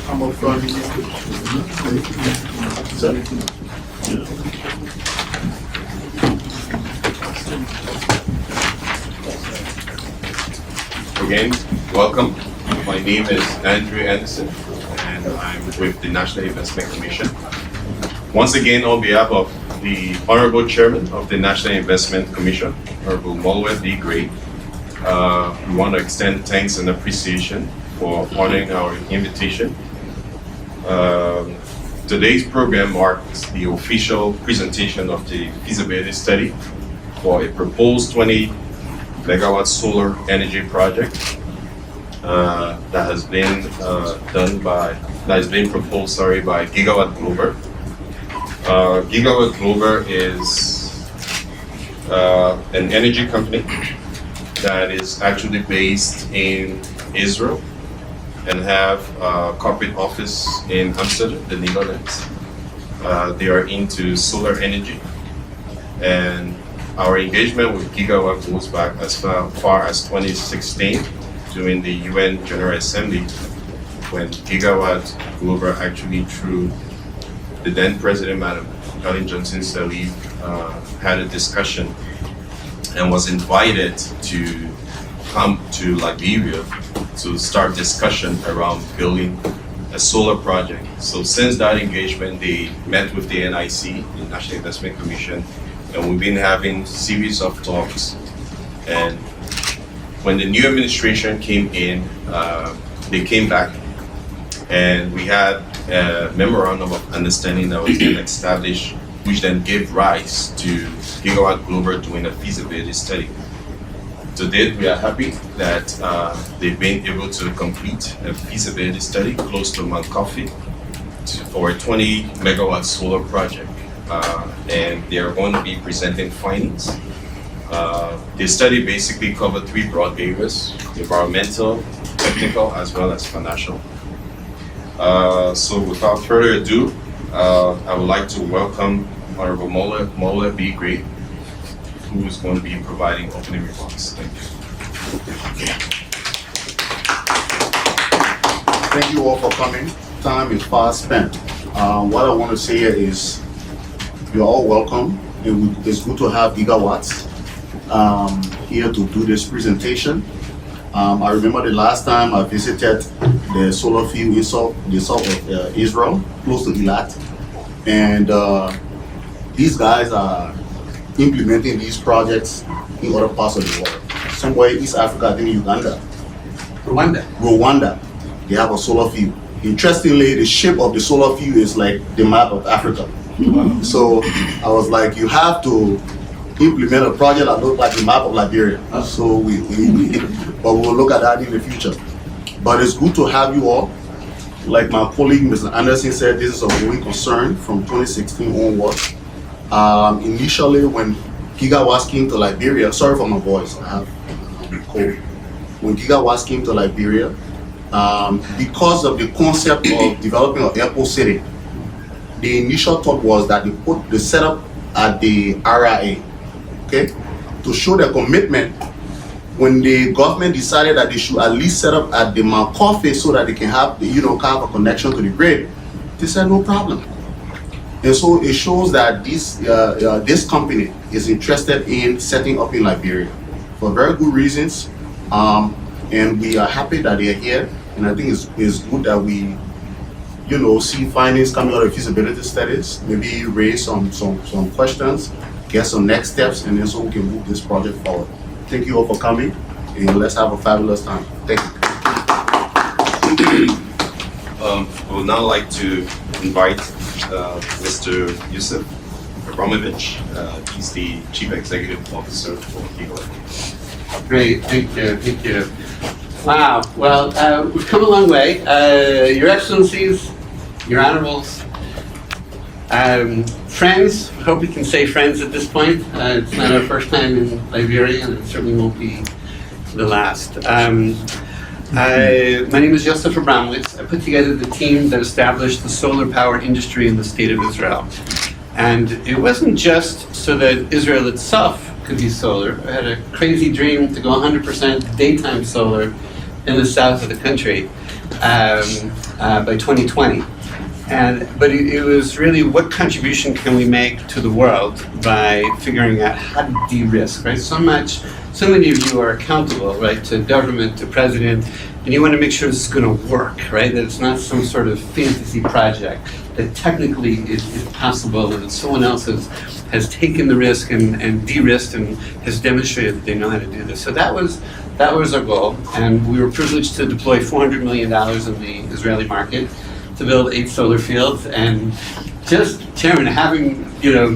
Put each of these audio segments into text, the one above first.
come up front. Again, welcome. My name is Andrew Anderson, and I'm with the National Investment Commission. Once again, on behalf of the Honorable Chairman of the National Investment Commission, Honorable Mulwet B. Gray, we want to extend thanks and appreciation for honoring our invitation. Today's program marks the official presentation of the feasibility study for a proposed 20 megawatt solar energy project that has been proposed by Gigawatt Global. Gigawatt Global is an energy company that is actually based in Israel and have a corporate office in Amsterdam, the Netherlands. They are into solar energy, and our engagement with Gigawatt goes back as far as 2016 during the UN General Assembly, when Gigawatt Global actually, through the then President, Madam Ellen Johnson Sirleaf, had a discussion and was invited to come to Liberia to start discussion around building a solar project. So since that engagement, they met with the NIC, the National Investment Commission, and we've been having series of talks. And when the new administration came in, they came back, and we had a memorandum of understanding that was then established, which then gave rise to Gigawatt Global doing a feasibility study. To date, we are happy that they've been able to complete a feasibility study close to Mount Coffee for a 20 megawatt solar project. And they are going to be presenting findings. The study basically covered three broad areas: environmental, technical, as well as financial. So without further ado, I would like to welcome Honorable Mulwet B. Gray, who is going to be providing opening remarks. Thank you. Thank you all for coming. Time is fast spent. What I want to say is you're all welcome. It's good to have Gigawatts here to do this presentation. I remember the last time I visited the solar field in the south of Israel, close to Eilat, and these guys are implementing these projects in other parts of the world. Somewhere in East Africa, I think Uganda. Rwanda, they have a solar field. Interestingly, the shape of the solar field is like the map of Africa. So I was like, you have to implement a project that looks like the map of Liberia. So but we'll look at that in the future. But it's good to have you all. Like my colleague, Mr. Anderson, said, this is a growing concern from 2016 onwards. Initially, when Gigawatts came to Liberia, sorry for my voice, I have a cold. When Gigawatts came to Liberia, because of the concept of developing an airport city, the initial thought was that they put the setup at the RIA, okay, to show their commitment. When the government decided that they should at least set up at the Mount Coffee so that they can have, have a connection to the grid, they said no problem. And so it shows that this company is interested in setting up in Liberia for very good reasons, and we are happy that they are here. And I think it's good that we, see findings coming out of feasibility studies, maybe raise some questions, get some next steps, and then so we can move this project forward. Thank you all for coming, and let's have a fabulous time. Thank you. I would now like to invite Mr. Yosef Abramowitz. He's the Chief Executive Officer for Gigawatt. Great, thank you. Wow, well, we've come a long way. Your Excellencies, Your Honorables, friends, I hope we can say friends at this point. It's not our first time in Liberia, and it certainly won't be the last. My name is Yosef Abramowitz. I put together the team that established the solar power industry in the state of Israel. And it wasn't just so that Israel itself could be solar. I had a crazy dream to go 100% daytime solar in the south of the country. by 2020. But it was really what contribution can we make to the world by figuring out how to de-risk, right? So many of you are accountable, right, to government, to president, and you want to make sure this is going to work, right? That it's not some sort of fantasy project, that technically is possible, and that someone else has taken the risk and de-risked and has demonstrated that they know how to do this. So that was our goal, and we were privileged to deploy $400 million in the Israeli market to build 8 solar fields. And just, Chairman,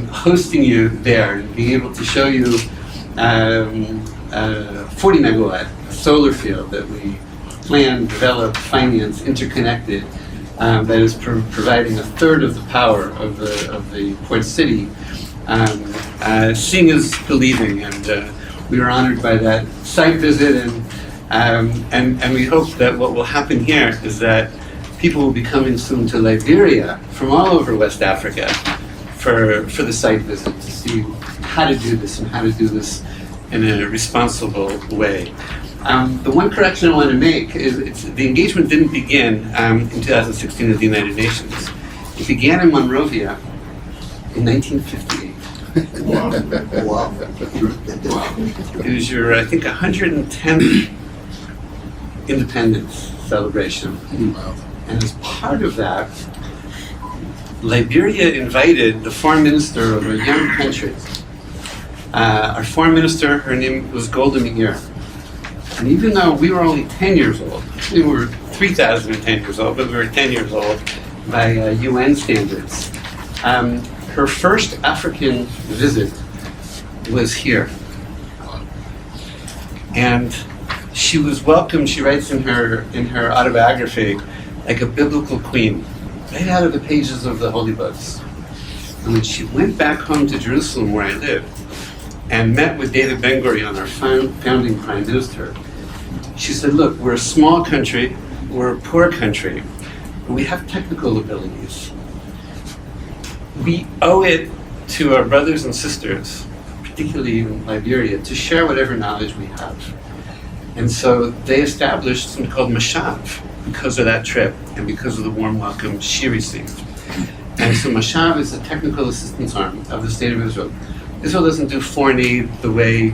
hosting you there and being able to show you 40 megawatt solar field that we planned, developed, financed, interconnected, that is providing a third of the power of the port city. Seeing is believing, and we were honored by that site visit, and we hope that what will happen here is that people will be coming soon to Liberia from all over West Africa for the site visit to see how to do this and how to do this in a responsible way. The one correction I want to make is the engagement didn't begin in 2016 at the United Nations. It began in Monrovia in 1958. Wow. It was your, I think, 110th independence celebration. And as part of that, Liberia invited the foreign minister of a young country. Our foreign minister, her name was Golda Meir. And even though we were only 10 years old, we were 3,010 years old, but we were 10 years old by UN standards, her first African visit was here. And she was welcomed, she writes in her autobiography, like a biblical queen, right out of the pages of the holy books. And when she went back home to Jerusalem, where I lived, and met with David Ben-Gurion, our founding prime minister, she said, look, we're a small country, we're a poor country, but we have technical abilities. We owe it to our brothers and sisters, particularly in Liberia, to share whatever knowledge we have. And so they established something called Mashav because of that trip and because of the warm welcome she received. And so Mashav is the technical assistance arm of the state of Israel. Israel doesn't do foreign aid the way,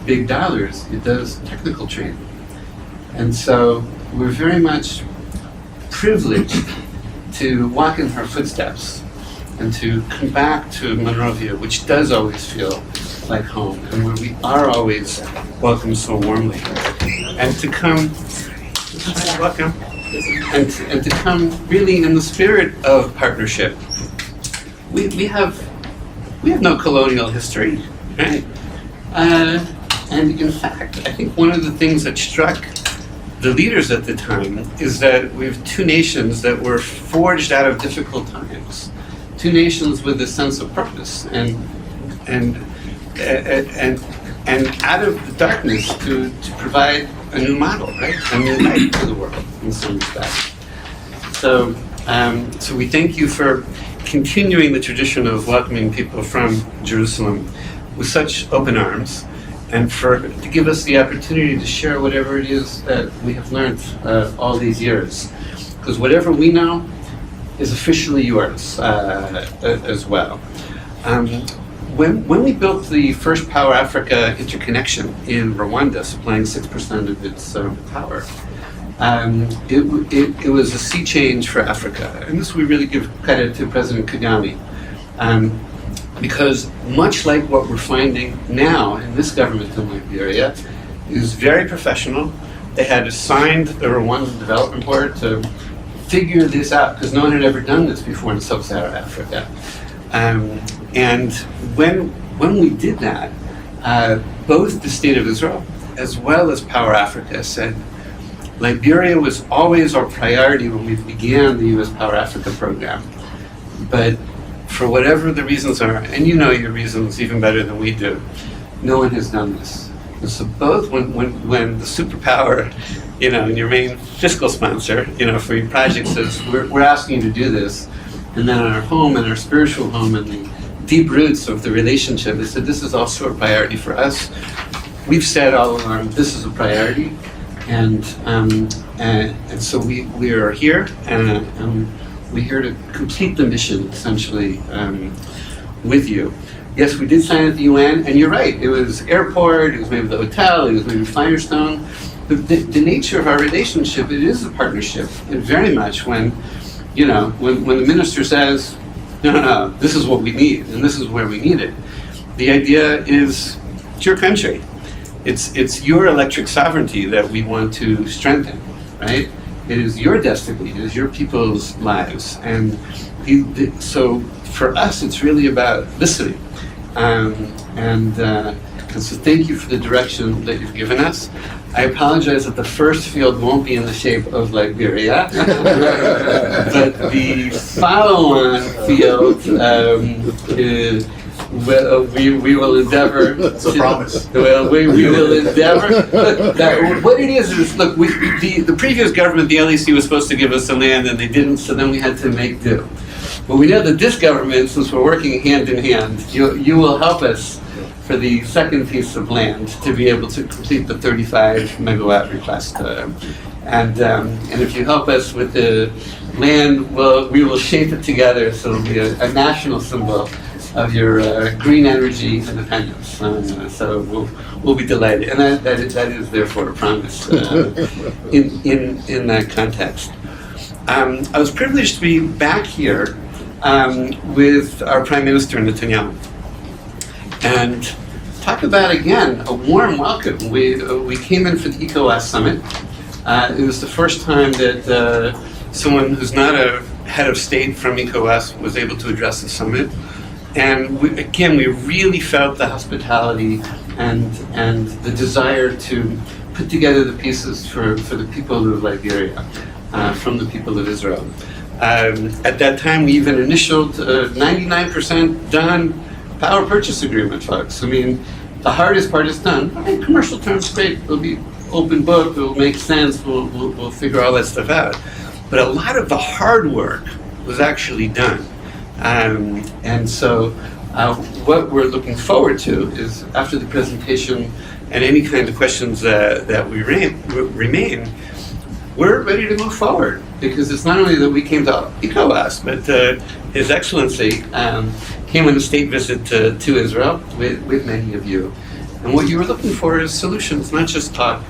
big dollars. It does technical training. And so we're very much privileged to walk in her footsteps and to come back to Monrovia, which does always feel like home, and where we are always welcomed so warmly. And to come, welcome, and to come really in the spirit of partnership. We have no colonial history, right? And in fact, I think one of the things that struck the leaders at the time is that we have two nations that were forged out of difficult times, two nations with a sense of purpose and out of the darkness to provide a new model, right? A new light to the world in some respects. So we thank you for continuing the tradition of welcoming people from Jerusalem with such open arms, and to give us the opportunity to share whatever it is that we have learned all these years. Because whatever we know is officially yours as well. When we built the first Power Africa interconnection in Rwanda, supplying 6% of its power, it was a sea change for Africa. And this we really give credit to President Kagame. Because much like what we're finding now in this government in Liberia, is very professional. They had assigned the Rwandan Development Board to figure this out, because no one had ever done this before in Sub-Saharan Africa. And when we did that, both the State of Israel as well as Power Africa said, Liberia was always our priority when we began the U.S. Power Africa program. But for whatever the reasons are, and you know your reasons even better than we do, no one has done this. And so both when the superpower, and your main fiscal sponsor, for your project says, we're asking you to do this, and then our home and our spiritual home and the deep roots of the relationship, they said, this is also a priority for us. We've said all along, this is a priority, and so we are here, and we're here to complete the mission, essentially, with you. Yes, we did sign at the UN, and you're right, it was airport, it was maybe the hotel, it was maybe Firestone. But the nature of our relationship, it is a partnership, and very much when the minister says, no, this is what we need, and this is where we need it. The idea is, it's your country. It's your electric sovereignty that we want to strengthen, right? It is your destiny, it is your people's lives. And so for us, it's really about listening. And so thank you for the direction that you've given us. I apologize that the first field won't be in the shape of Liberia, but the follow-on field we will endeavor. It's a promise. Well, we will endeavor. What it is look, the previous government, the LEC, was supposed to give us the land, and they didn't. So then we had to make do. But we know that this government, since we're working hand in hand, you will help us for the second piece of land to be able to complete the 35 megawatt request. And if you help us with the land, we will shape it together so it'll be a national symbol of your green energy independence. So we'll be delighted. And that is therefore a promise in that context. I was privileged to be back here with our Prime Minister Netanyahu. And talk about, again, a warm welcome. We came in for the ECOWAS summit. It was the first time that someone who's not a head of state from ECOWAS was able to address the summit. And we really felt the hospitality and the desire to put together the pieces for the people of Liberia, from the people of Israel. At that time, we even initialed 99% done power purchase agreement, folks. I mean, the hardest part is done. In commercial terms, great. It'll be open book. It'll make sense. We'll figure all that stuff out. But a lot of the hard work was actually done. And so what we're looking forward to is, after the presentation and any kind of questions that we remain, we're ready to move forward. Because it's not only that we came to ECOWAS, but His Excellency came on a state visit to Israel with many of you. And what you were looking for is solutions, not just talk.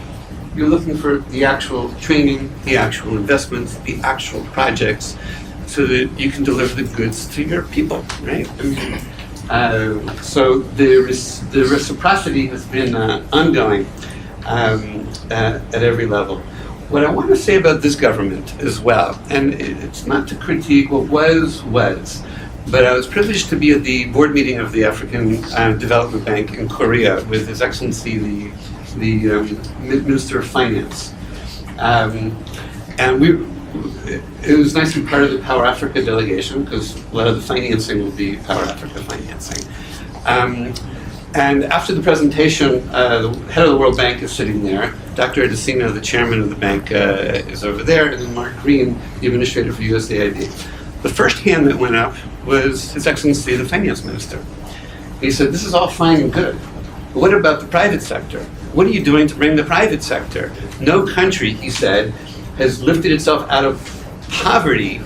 You're looking for the actual training, the actual investments, the actual projects, so that you can deliver the goods to your people, right? So the reciprocity has been ongoing at every level. What I want to say about this government as well, and it's not to critique what was, but I was privileged to be at the board meeting of the African Development Bank in Korea with His Excellency the Minister of Finance. And it was nice to be part of the Power Africa delegation, because a lot of the financing will be Power Africa financing. And after the presentation, the head of the World Bank is sitting there. Dr. Adesina, the chairman of the bank, is over there, and then Mark Green, the administrator for USAID. The first hand that went up was His Excellency, the finance minister. He said, this is all fine and good, but what about the private sector? What are you doing to bring the private sector? No country, he said, has lifted itself out of poverty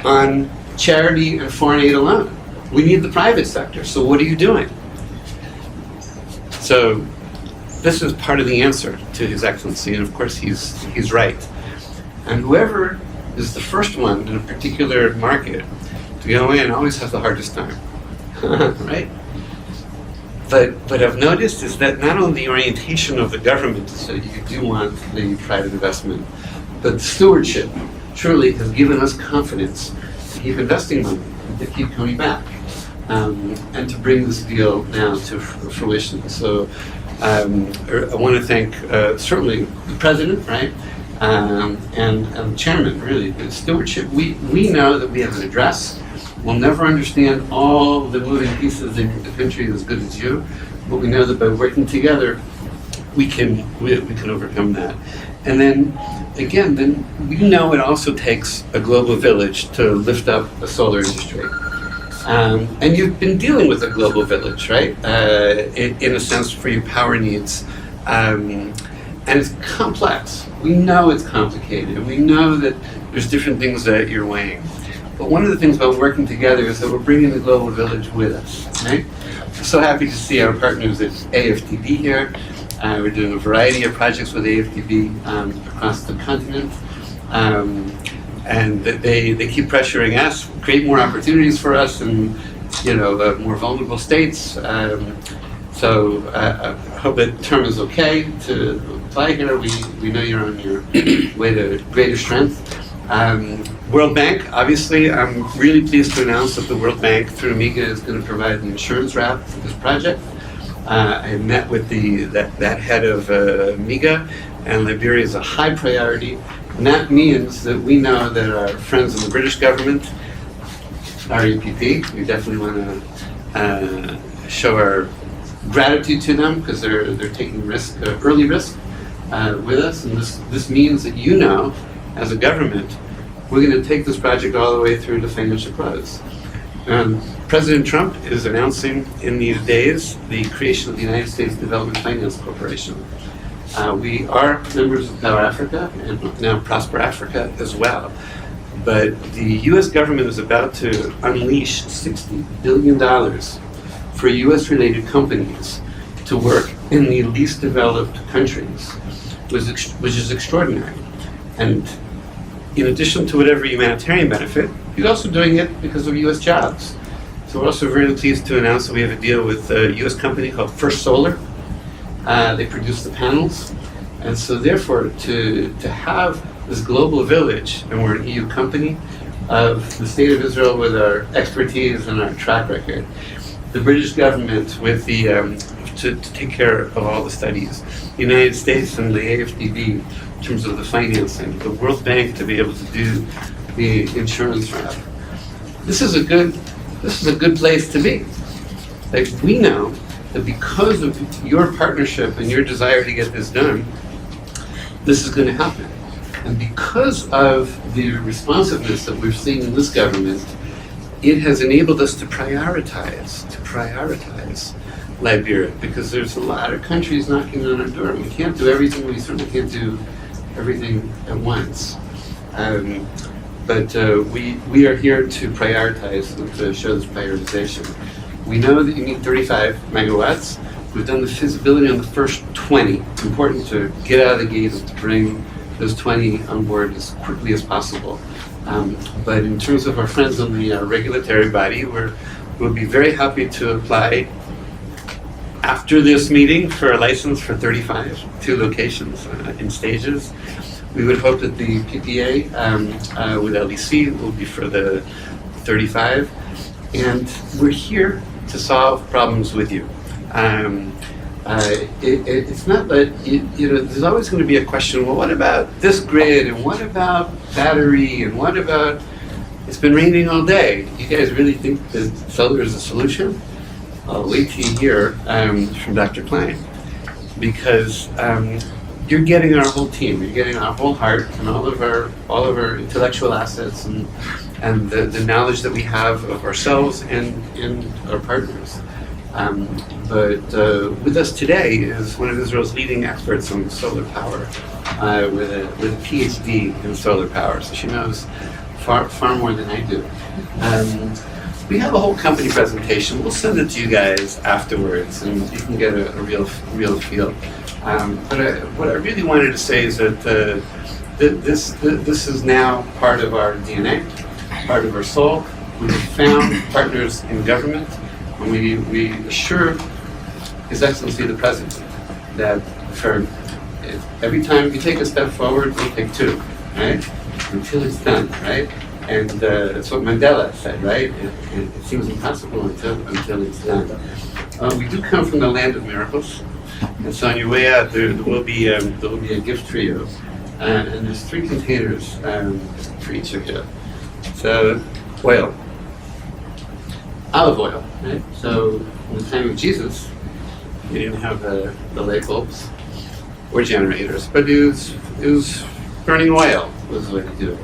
on charity and foreign aid alone. We need the private sector, so what are you doing? So this is part of the answer to His Excellency, and of course he's right. And whoever is the first one in a particular market to go in always has the hardest time, right? But what I've noticed is that not only the orientation of the government, so you do want the private investment, but the stewardship truly has given us confidence to keep investing money, and to keep coming back, and to bring this deal now to fruition. So I want to thank certainly the president, right, and the chairman, really. The stewardship, we know that we have an address. We'll never understand all the moving pieces in the country as good as you, but we know that by working together, we can overcome that. And then, again, we know it also takes a global village to lift up a solar industry. And you've been dealing with a global village, right? In a sense, for your power needs. And And it's complex. We know it's complicated, and we know that there's different things that you're weighing. But one of the things about working together is that we're bringing the global village with us, right? I'm so happy to see our partners at AFDB here. We're doing a variety of projects with AFDB across the continent. And they keep pressuring us, create more opportunities for us in more vulnerable states. So I hope that term is okay to apply here. We know you're on your way to greater strength. World Bank, obviously, I'm really pleased to announce that the World Bank through MIGA is going to provide an insurance wrap for this project. I met with that head of MIGA, and Liberia is a high priority. And that means that we know that our friends in the British government, REPP, we definitely want to show our gratitude to them because they're taking risk, early risk with us. And this means that as a government, we're going to take this project all the way through to financial close. President Trump is announcing in these days the creation of the United States Development Finance Corporation. We are members of Power Africa and now Prosper Africa as well. But the U.S. government is about to unleash $60 billion for U.S.-related companies to work in the least developed countries, which is extraordinary. And in addition to whatever humanitarian benefit, he's also doing it because of U.S. jobs. So we're also very pleased to announce that we have a deal with a U.S. company called First Solar. They produce the panels. And so therefore, to have this global village, and we're an EU company, of the State of Israel with our expertise and our track record, the British government with the to take care of all the studies, the United States and the AFDB in terms of the financing, the World Bank to be able to do the insurance wrap. This is a good place to be. Like, we know that because of your partnership and your desire to get this done, this is going to happen. And because of the responsiveness that we've seen in this government, it has enabled us to prioritize Liberia, because there's a lot of countries knocking on our door. We can't do everything, we certainly can't do everything at once. But we are here to prioritize and to show this prioritization. We know that you need 35 megawatts. We've done the feasibility on the first 20. It's important to get out of the gate and to bring those 20 on board as quickly as possible. But in terms of our friends on the regulatory body, we'll be very happy to apply after this meeting for a license for 35, 2 locations in stages. We would hope that the PPA with LDC will be for the 35. And we're here to solve problems with you. It's not that, there's always going to be a question, well, what about this grid, and what about battery, and what about, it's been raining all day. You guys really think that solar is a solution? I'll wait till you hear from Dr. Klein, because you're getting our whole team, you're getting our whole heart and all of our intellectual assets and the knowledge that we have of ourselves and our partners. But with us today is one of Israel's leading experts on solar power, with a PhD in solar power, so she knows far more than I do. We have a whole company presentation. We'll send it to you guys afterwards, and you can get a real feel. But what I really wanted to say is that this is now part of our DNA, part of our soul. We've found partners in government, and we assure His Excellency the President that for every time you take a step forward, we'll take 2, right? Until it's done, right? And that's what Mandela said, right? It seems impossible until it's done. We do come from the land of miracles, and so on your way out, there will be a gift for you, and there's 3 containers for each of you. So, oil, olive oil, right? So, in the time of Jesus, you didn't have the light bulbs or generators, but it was burning oil was the way to do it.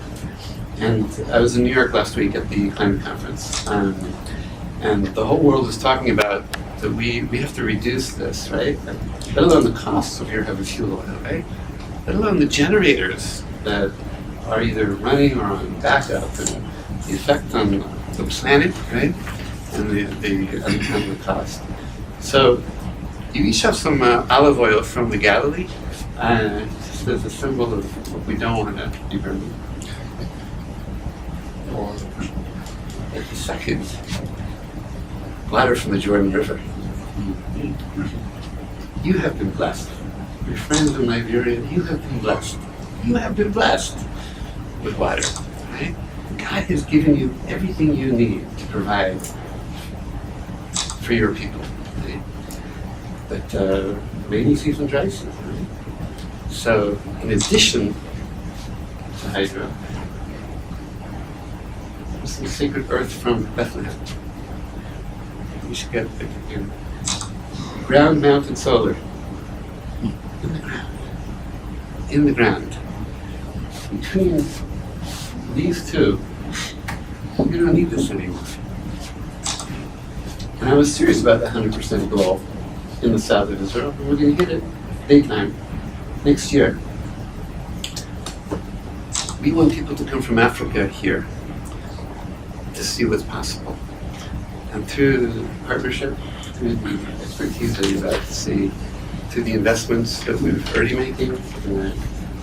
And I was in New York last week at the climate conference, and the whole world is talking about that we have to reduce this, right? Let alone the costs of your heavy fuel oil, right? Let alone the generators that are either running or on backup, and the effect on the planet, right? And the cost. So you each have some olive oil from the Galilee, just as a symbol of what we don't want to be burning. And the second, water from the Jordan River. You have been blessed. Your friends in Liberia, you have been blessed. You have been blessed with water, right? God has given you everything you need to provide for your people, right? But rainy season, dry season, right? So in addition to hydro, there's some sacred earth from Bethlehem. We should get ground mounted solar in the ground. In the ground. Between these two, we don't need this anymore. And I was serious about the 100% goal in the south of Israel, and we're going to hit it daytime next year. We want people to come from Africa here to see what's possible. And through the partnership, through the expertise that you're about to see, through the investments that we're already making,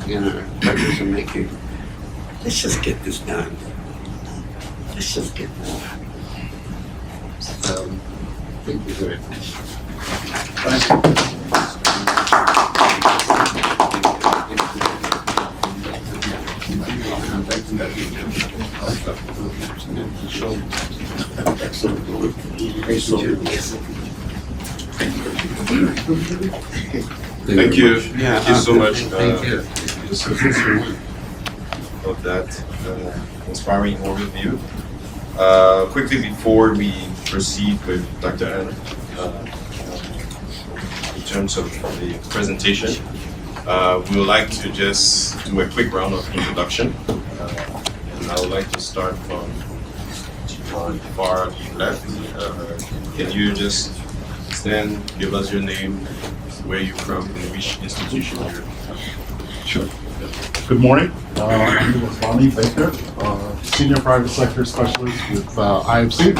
and our partners are making, let's just get this done. Let's just get this done. So, thank you very much. Thank you. Yeah, Thank you so much. Thank you. Of that inspiring overview. Quickly before we proceed with Dr. Hanna, in terms of the presentation, we would like to just do a quick round of introduction. And I would like to start from on far left. Can you just stand, give us your name, where you're from, and which institution you're Sure. Good morning. I'm Bonnie Baker, Senior Private Sector Specialist with IFC.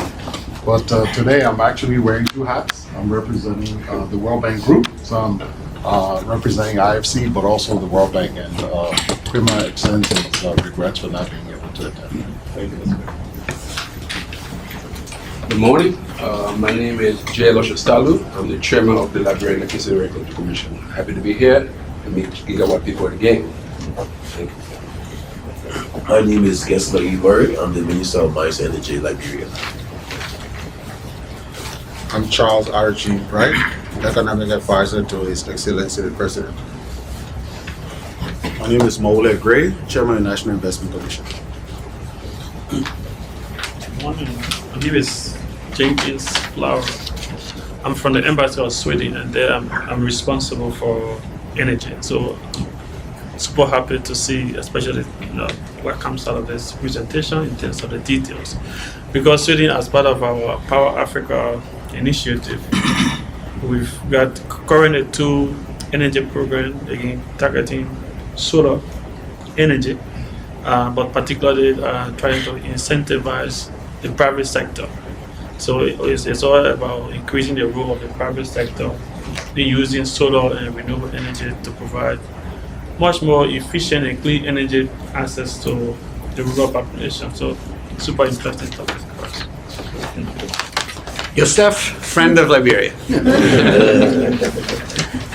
But today I'm actually wearing two hats. I'm representing the World Bank Group. So I'm representing IFC, but also the World Bank, and Prima extends its regrets for not being able to attend. Thank you. Good morning. My name is Jay Loshostalu. I'm the chairman of the Liberian Electricity Regulatory Commission. Happy to be here and meet Gigawatt people again. Thank you. My name is Gessler Ivory. I'm the Minister of Mines and Energy, Liberia. I'm Charles R.G. Wright, Economic Advisor to His Excellency the President. My name is Maule Gray, Chairman of the National Investment Commission. Morning. My name is Jenkins Flower. I'm from the Embassy of Sweden, and there I'm responsible for energy. So super happy to see, especially what comes out of this presentation in terms of the details, because Sweden, as part of our Power Africa initiative, we've got currently 2 energy programs again targeting solar energy, but particularly trying to incentivize the private sector. So it's all about increasing the role of the private sector in using solar and renewable energy to provide much more efficient and clean energy access to the rural population. So super interesting topic for us. Yosef, friend of Liberia.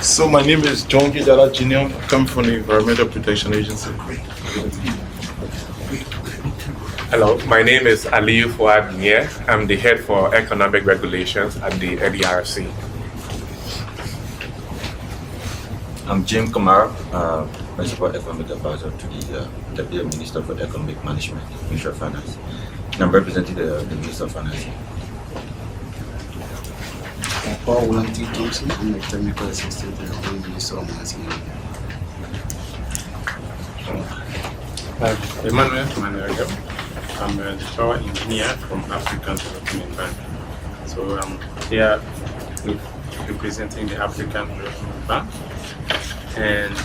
So my name is John Gidala Jr. I come from the Environmental Protection Agency. Hello, my name is Aliyu Fuad Nye. I'm the head for economic regulations at the LERC. I'm Jim Kamara, Principal Economic Advisor to the Deputy Minister for Economic Management, Ministry of Finance. And I'm representing the Minister of Finance. Paul William Thompson, I'm the Technical Assistant to the Minister of Management. Emmanuel Manuel. I'm a power engineer from African Development Bank. So I'm here representing the African Development Bank, and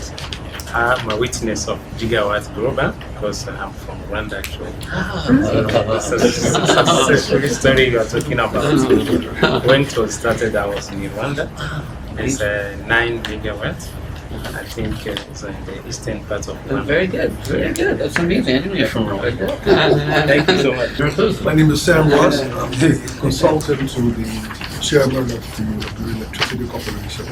I am a witness of Gigawatt Global because I'm from Rwanda actually. So this is story you are talking about. When it was started, I was in Rwanda. It's 9 gigawatts. I think it's in the eastern part of Rwanda. Very good, very good. That's amazing. I knew you were from Rwanda. Thank you so much. My name is Sam Ross. I'm the consultant to the chairman of the Electricity Corporation.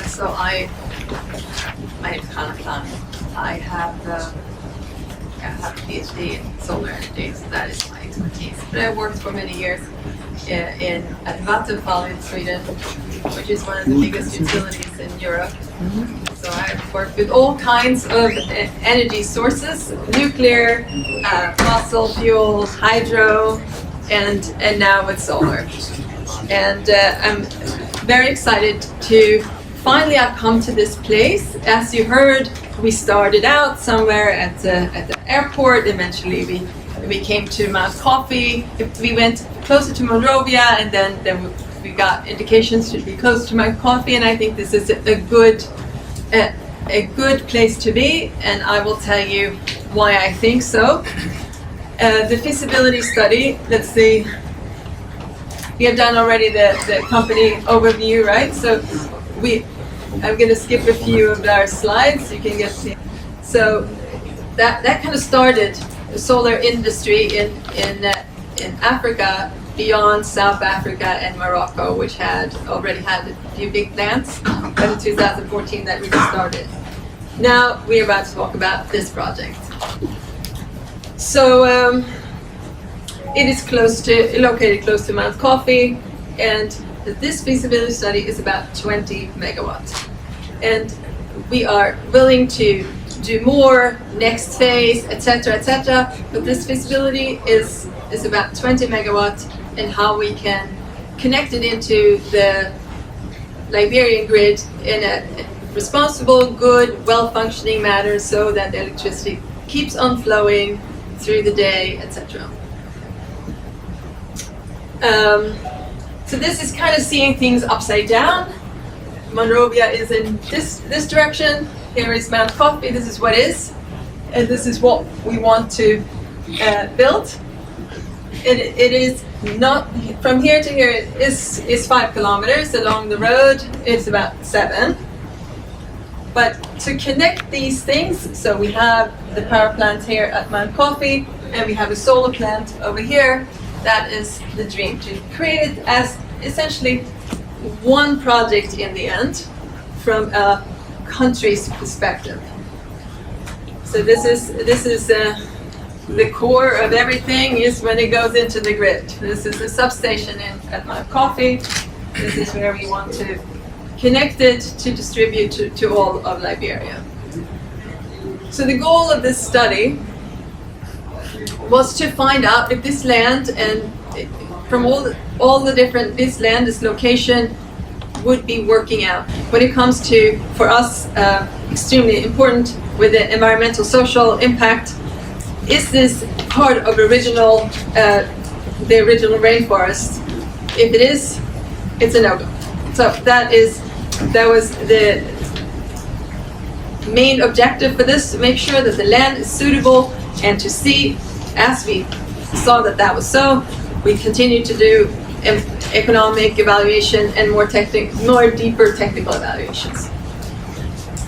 So my name is Hanna Klein. I have a PhD in solar energy, so that is my expertise. But I worked for many years at Vattenfall in Sweden, which is one of the biggest utilities in Europe. So I've worked with all kinds of energy sources: nuclear, fossil fuels, hydro, and now with solar. And I'm very excited to finally I've come to this place. As you heard, we started out somewhere at the airport. Eventually we came to Mount Coffee. We went closer to Monrovia, and then we got indications to be close to Mount Coffee, and I think this is a good place to be, and I will tell you why I think so. The feasibility study, let's see, we have done already the company overview, right? So I'm going to skip a few of our slides. You can get to. So that kind of started the solar industry in Africa, beyond South Africa and Morocco, which already had a few big plants. But in 2014, that really started. Now we're about to talk about this project. So it is located close to Mount Coffee, and this feasibility study is about 20 megawatts. And we are willing to do more, next phase, etc., etc. But this feasibility is about 20 megawatts, and how we can connect it into the Liberian grid in a responsible, good, well-functioning manner, so that the electricity keeps on flowing through the day, etc. So this is kind of seeing things upside down. Monrovia is in this direction. Here is Mount Coffee. This is what is, and this is what we want to build. It is not from here to here. Is 5 kilometers along the road. It's about 7. But to connect these things, so we have the power plant here at Mount Coffee, and we have a solar plant over here. That is the dream, to create it as essentially one project in the end, from a country's perspective. So this is the core of everything, is when it goes into the grid. This is the substation at Mount Coffee. This is where we want to connect it to distribute to all of Liberia. So the goal of this study was to find out if this land, and from all the different, this land, this location, would be working out. When it comes to, for us, extremely important with the environmental social impact, is this part of the original rainforest? If it is, it's a no-go. So that was the main objective for this, to make sure that the land is suitable, and to see, as we saw that was so, we continue to do economic evaluation and more deeper technical evaluations.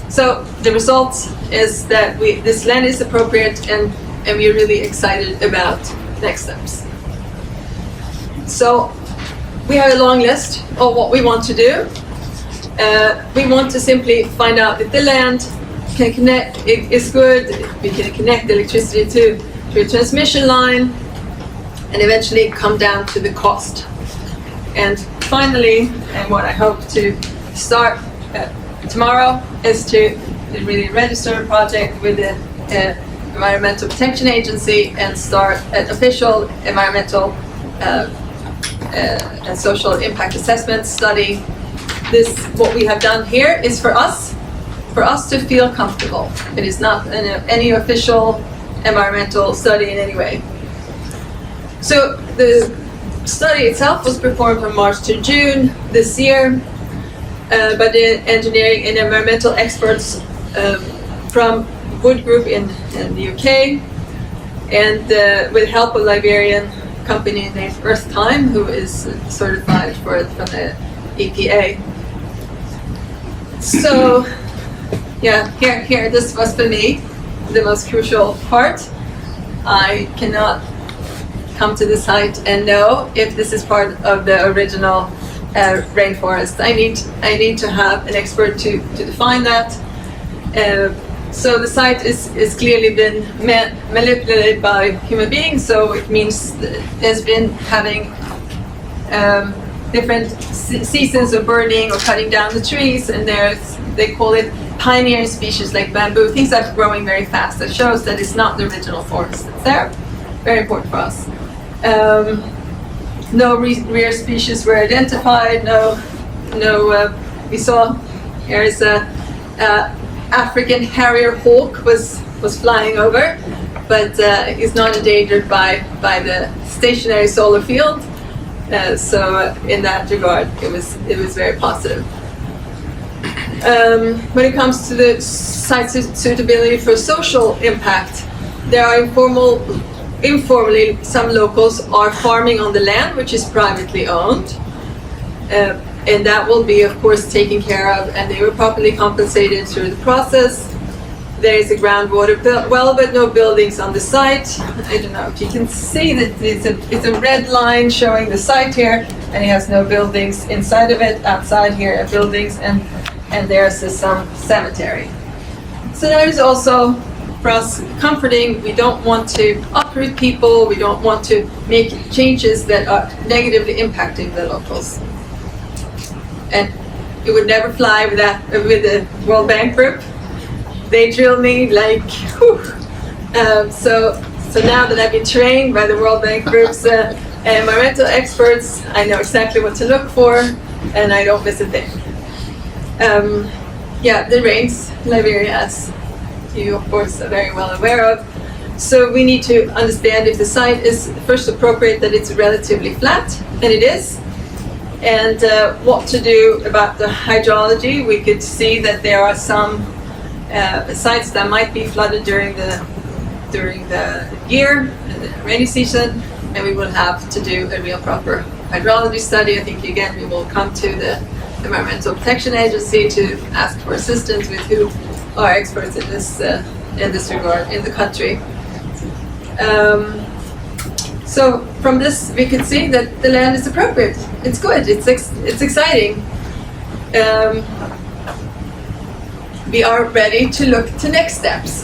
So the result is that this land is appropriate, and we're really excited about next steps. So we have a long list of what we want to do. We want to simply find out if the land can connect, is good, we can connect electricity to a transmission line, and eventually come down to the cost. And finally, and what I hope to start tomorrow, is to really register a project with the Environmental Protection Agency and start an official environmental and social impact assessment study. What we have done here is for us to feel comfortable. It is not any official environmental study in any way. So the study itself was performed from March to June this year by the engineering and environmental experts from Wood Group in the UK, and with help of Liberian company named Earth Time, who is certified for it from the EPA. So, yeah, here, this was for me the most crucial part. I cannot come to the site and know if this is part of the original rainforest. I need to have an expert to define that. So the site is clearly been manipulated by human beings, so it means there's been having different seasons of burning or cutting down the trees, and they call it pioneer species like bamboo, things that are growing very fast. That shows that it's not the original forest that's there. Very important for us. No rare species were identified. We saw here is a African harrier hawk was flying over, but is not endangered by the stationary solar field. So in that regard, it was very positive. When it comes to the site suitability for social impact, there are informally some locals are farming on the land which is privately owned, and that will be of course taken care of, and they were properly compensated through the process. There is a groundwater well, but no buildings on the site. I don't know if you can see that it's a red line showing the site here, and it has no buildings inside of it. Outside here are buildings, and there's some cemetery. So that is also for us comforting. We don't want to uproot people. We don't want to make changes that are negatively impacting the locals. And it would never fly with the World Bank Group. They drill me like, whew. So now that I've been trained by the World Bank Group's environmental experts, I know exactly what to look for, and I don't miss a thing. Yeah, the rains, Liberia, as you of course are very well aware of. So we need to understand if the site is first appropriate, that it's relatively flat, and it is. And what to do about the hydrology. We could see that there are some sites that might be flooded during the year, the rainy season, and we will have to do a real proper hydrology study. I think again we will come to the Environmental Protection Agency to ask for assistance with who are experts in this regard in the country. So from this we can see that the land is appropriate. It's good. It's exciting. We are ready to look to next steps,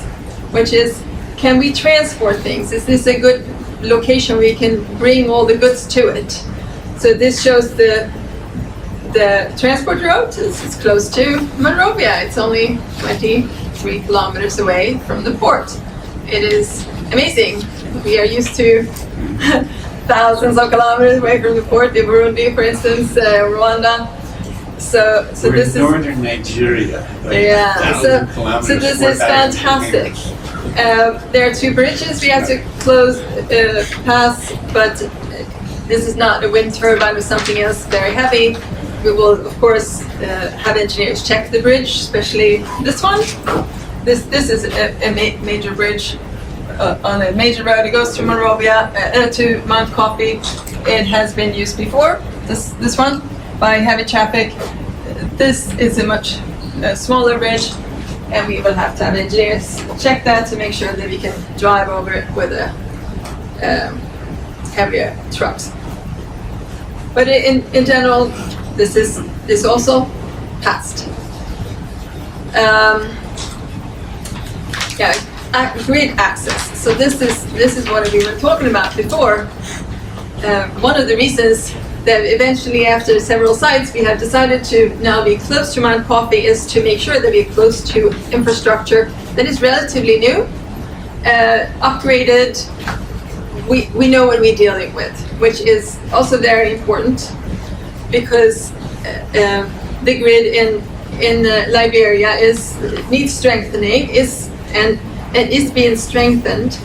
which is, can we transport things? Is this a good location we can bring all the goods to it? So this shows the transport route. It's close to Monrovia. It's only 23 kilometers away from the port. It is amazing. We are used to thousands of kilometers away from the port, in Burundi, for instance, Rwanda. So We're this in northern Nigeria. yeah. So this is fantastic. There are two bridges we have to pass, but this is not a wind turbine or something else very heavy. We will, of course, have engineers check the bridge, especially this one. This is a major bridge on a major road. It goes to Monrovia, to Mount Coffee. It has been used before, this one, by heavy traffic. This is a much smaller bridge, and we will have to have engineers check that to make sure that we can drive over it with heavier trucks. But in general, this also passed. Grid access. So this is what we were talking about before. One of the reasons that eventually, after several sites, we have decided to now be close to Mount Coffee is to make sure that we're close to infrastructure that is relatively new, upgraded. We know what we're dealing with, which is also very important, because the grid in Liberia needs strengthening, and is being strengthened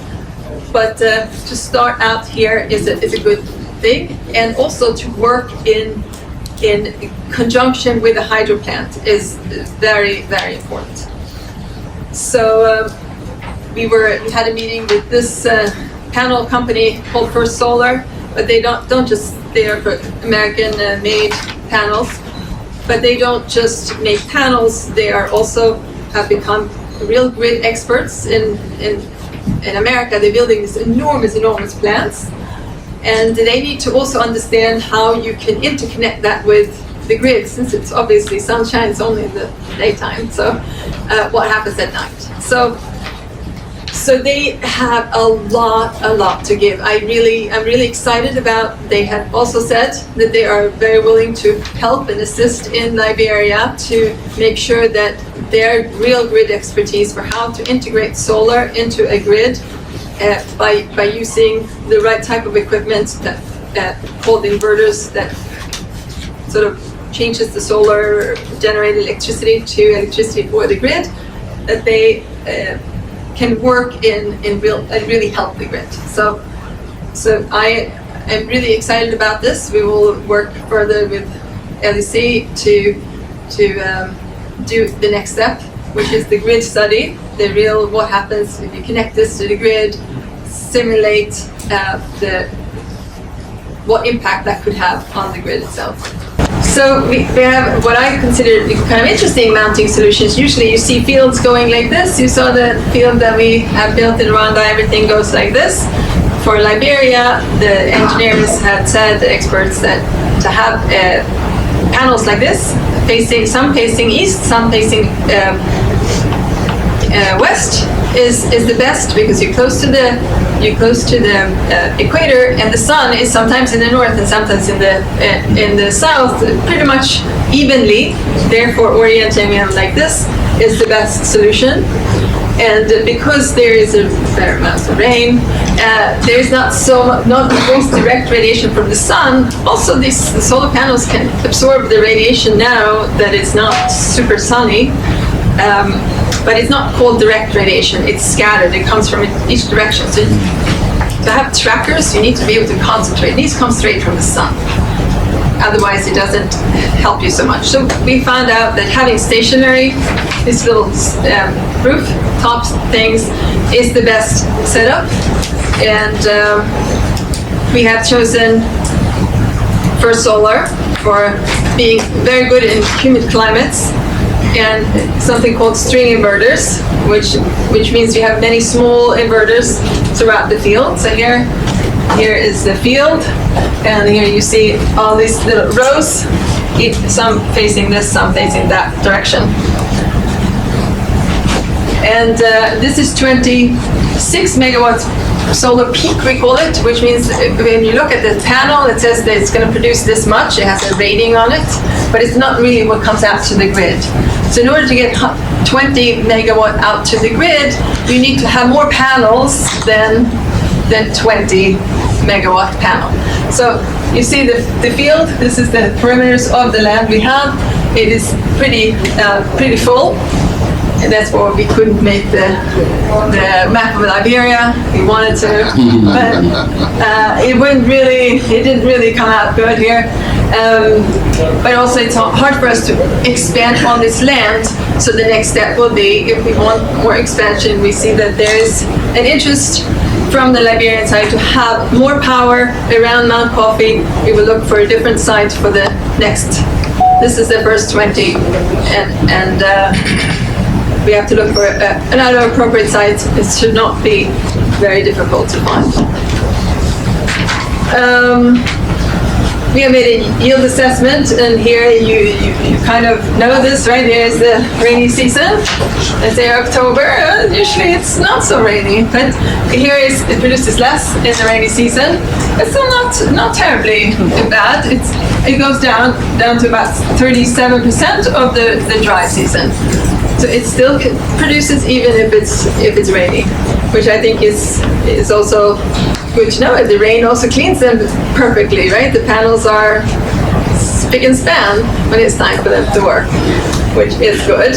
but to start out here is a good thing, and also to work in conjunction with a hydro plant is very, very important. So we had a meeting with this panel company called First Solar, but they don't just, they are American made panels, but they don't just make panels, they are also have become real grid experts in America. They're building these enormous plants, and they need to also understand how you can interconnect that with the grid, since it's obviously sunshine, it's only in the daytime, so what happens at night. So they have a lot to give. I'm really excited about, they have also said that they are very willing to help and assist in Liberia to make sure that their real grid expertise for how to integrate solar into a grid by using the right type of equipment that called inverters that sort of changes the solar generated electricity to electricity for the grid, that they can work and really help the grid. So I am really excited about this. We will work further with LEC to do the next step, which is the grid study, the real what happens if you connect this to the grid, simulate what impact that could have on the grid itself. So we have what I consider kind of interesting mounting solutions. Usually you see fields going like this. You saw the field that we have built in Rwanda, everything goes like this. For Liberia, the engineers had said, the experts, that to have panels like this, some facing east, some facing west, is the best, because you're close to the equator, and the sun is sometimes in the north and sometimes in the south, pretty much evenly. Therefore, orienting them like this is the best solution. And because there is a fair amount of rain, there is not the most direct radiation from the sun. Also, these solar panels can absorb the radiation now that it's not super sunny. But it's not called direct radiation, it's scattered, it comes from each direction. So to have trackers, you need to be able to concentrate. It needs to come straight from the sun. Otherwise, it doesn't help you so much. So we found out that having stationary, these little rooftop things, is the best setup. And we have chosen First Solar for being very good in humid climates, and something called string inverters, which means you have many small inverters throughout the field. So here is the field, and here you see all these little rows, some facing this, some facing that direction. And this is 26 megawatts solar peak, we call it, which means when you look at the panel, it says that it's going to produce this much. It has a rating on it, but it's not really what comes out to the grid. So in order to get 20 megawatt out to the grid, you need to have more panels than 20 megawatt panel. So you see the field. This is the perimeters of the land we have. It is pretty full. And that's why we couldn't make the map of Liberia. We wanted to, but it didn't really come out good here. But also it's hard for us to expand on this land. So the next step will be, if we want more expansion, we see that there is an interest from the Liberian side to have more power around Mount Coffee. We will look for a different site for the next. This is the first 20, and we have to look for another appropriate site. It should not be very difficult to find. We have made a yield assessment, and here you kind of know this, right? Here's the rainy season. Let's say October. Usually it's not so rainy, but here it produces less in the rainy season. It's still not terribly bad. It goes down to about 37% of the dry season. So it still produces even if it's rainy, which I think is also good to know. The rain also cleans them perfectly, right? The panels are spick and span when it's time for them to work, which is good.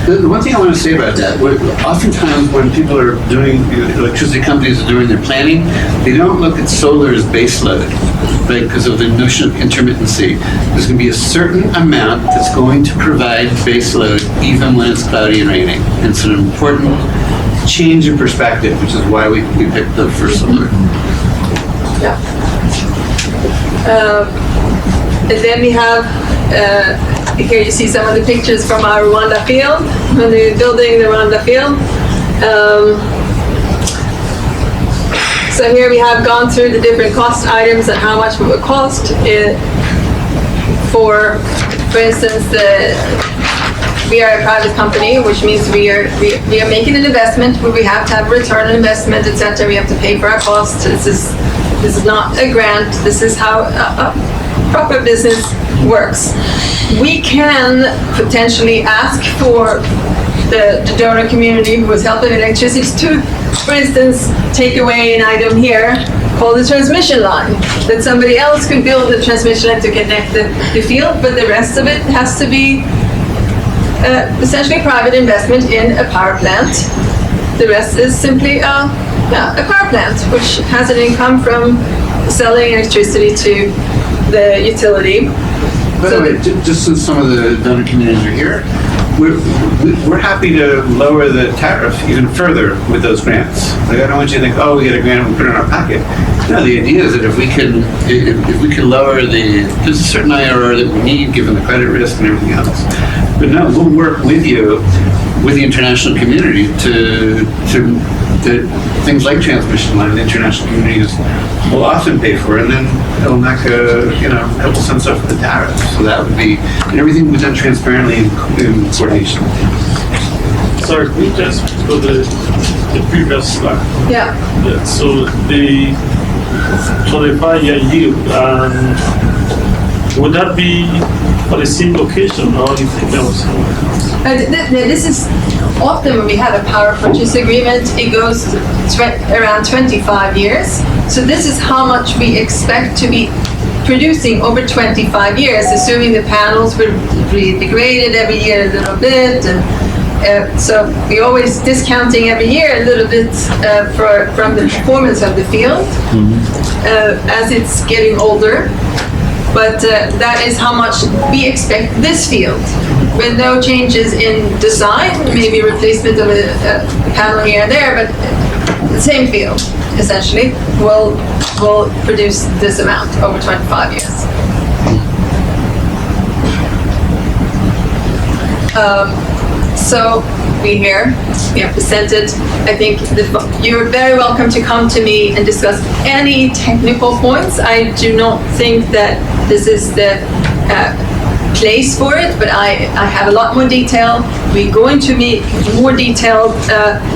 The one thing I want to say about that, oftentimes when people are doing, electricity companies are doing their planning, they don't look at solar as base load, right, because of the notion of intermittency. There's going to be a certain amount that's going to provide base load even when it's cloudy and raining. And it's an important change in perspective, which is why we picked the first solar. Yeah. And then we have, here you see some of the pictures from our Rwanda field, when they were building the Rwanda field. So here we have gone through the different cost items and how much it would cost. For instance, we are a private company, which means we are making an investment where we have to have a return on investment, etc. We have to pay for our costs. This is not a grant. This is how a proper business works. We can potentially ask for the donor community who is helping electricity to, for instance, take away an item here called the transmission line, that somebody else could build a transmission line to connect the field, but the rest of it has to be essentially private investment in a power plant. The rest is simply a power plant, which has an income from selling electricity to the utility. By the way, just since some of the donor communities are here, we're happy to lower the tariff even further with those grants. Like, I don't want you to think, oh, we get a grant and we put it in our pocket. No, the idea is that if we can lower there's a certain IRR that we need given the credit risk and everything else. But no, we'll work with you, with the international community to things like transmission line, the international communities will often pay for it, and then it'll make help sense up for the tariff. So that would be, and everything was done transparently in coordination. Sorry, can we just go to the previous slide? Yeah. So the 25-year yield, would that be for the same location or you think else? This is often when we have a power purchase agreement, it goes around 25 years. So this is how much we expect to be producing over 25 years, assuming the panels will be degraded every year a little bit. And so we always discounting every year a little bit from the performance of the field as it's getting older. But that is how much we expect this field, with no changes in design, maybe replacement of a panel here and there, but the same field, essentially, will produce this amount over 25 years. So we have presented, I think you're very welcome to come to me and discuss any technical points. I do not think that this is the place for it, but I have a lot more detail. We're going to meet more detailed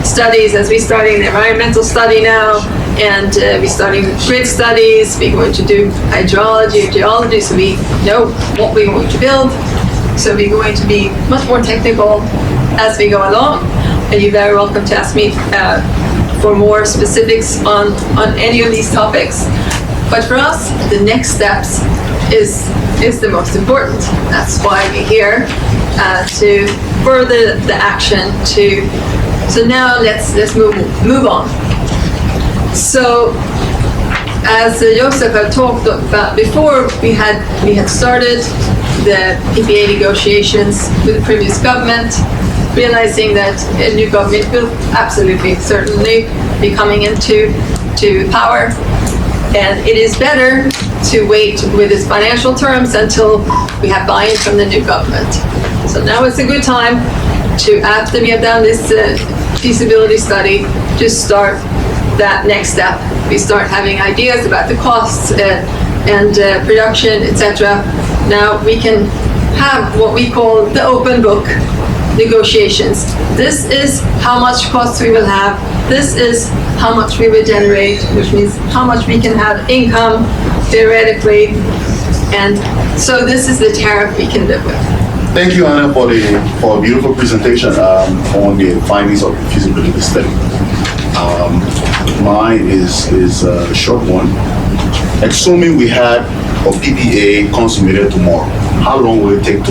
studies as we're starting the environmental study now, and we're starting grid studies. We're going to do hydrology, geology, so we know what we're going to build. So we're going to be much more technical as we go along, and you're very welcome to ask me for more specifics on any of these topics. But for us, the next steps is the most important. That's why we're here to further the action. So now let's move on. So as Yosef had talked about before, we had started the PPA negotiations with the previous government, realizing that a new government will absolutely, certainly be coming into power. And it is better to wait with its financial terms until we have buy-in from the new government. So now it's a good time to, after we have done this feasibility study, just start that next step. We start having ideas about the costs and production, etc. Now we can have what we call the open book negotiations. This is how much costs we will have. This is how much we will generate, which means how much we can have income theoretically. And so this is the tariff we can live with. Thank you, Hanna, for a beautiful presentation on the findings of the feasibility study. Mine is a short one. Assuming we had a PPA consummated tomorrow, how long will it take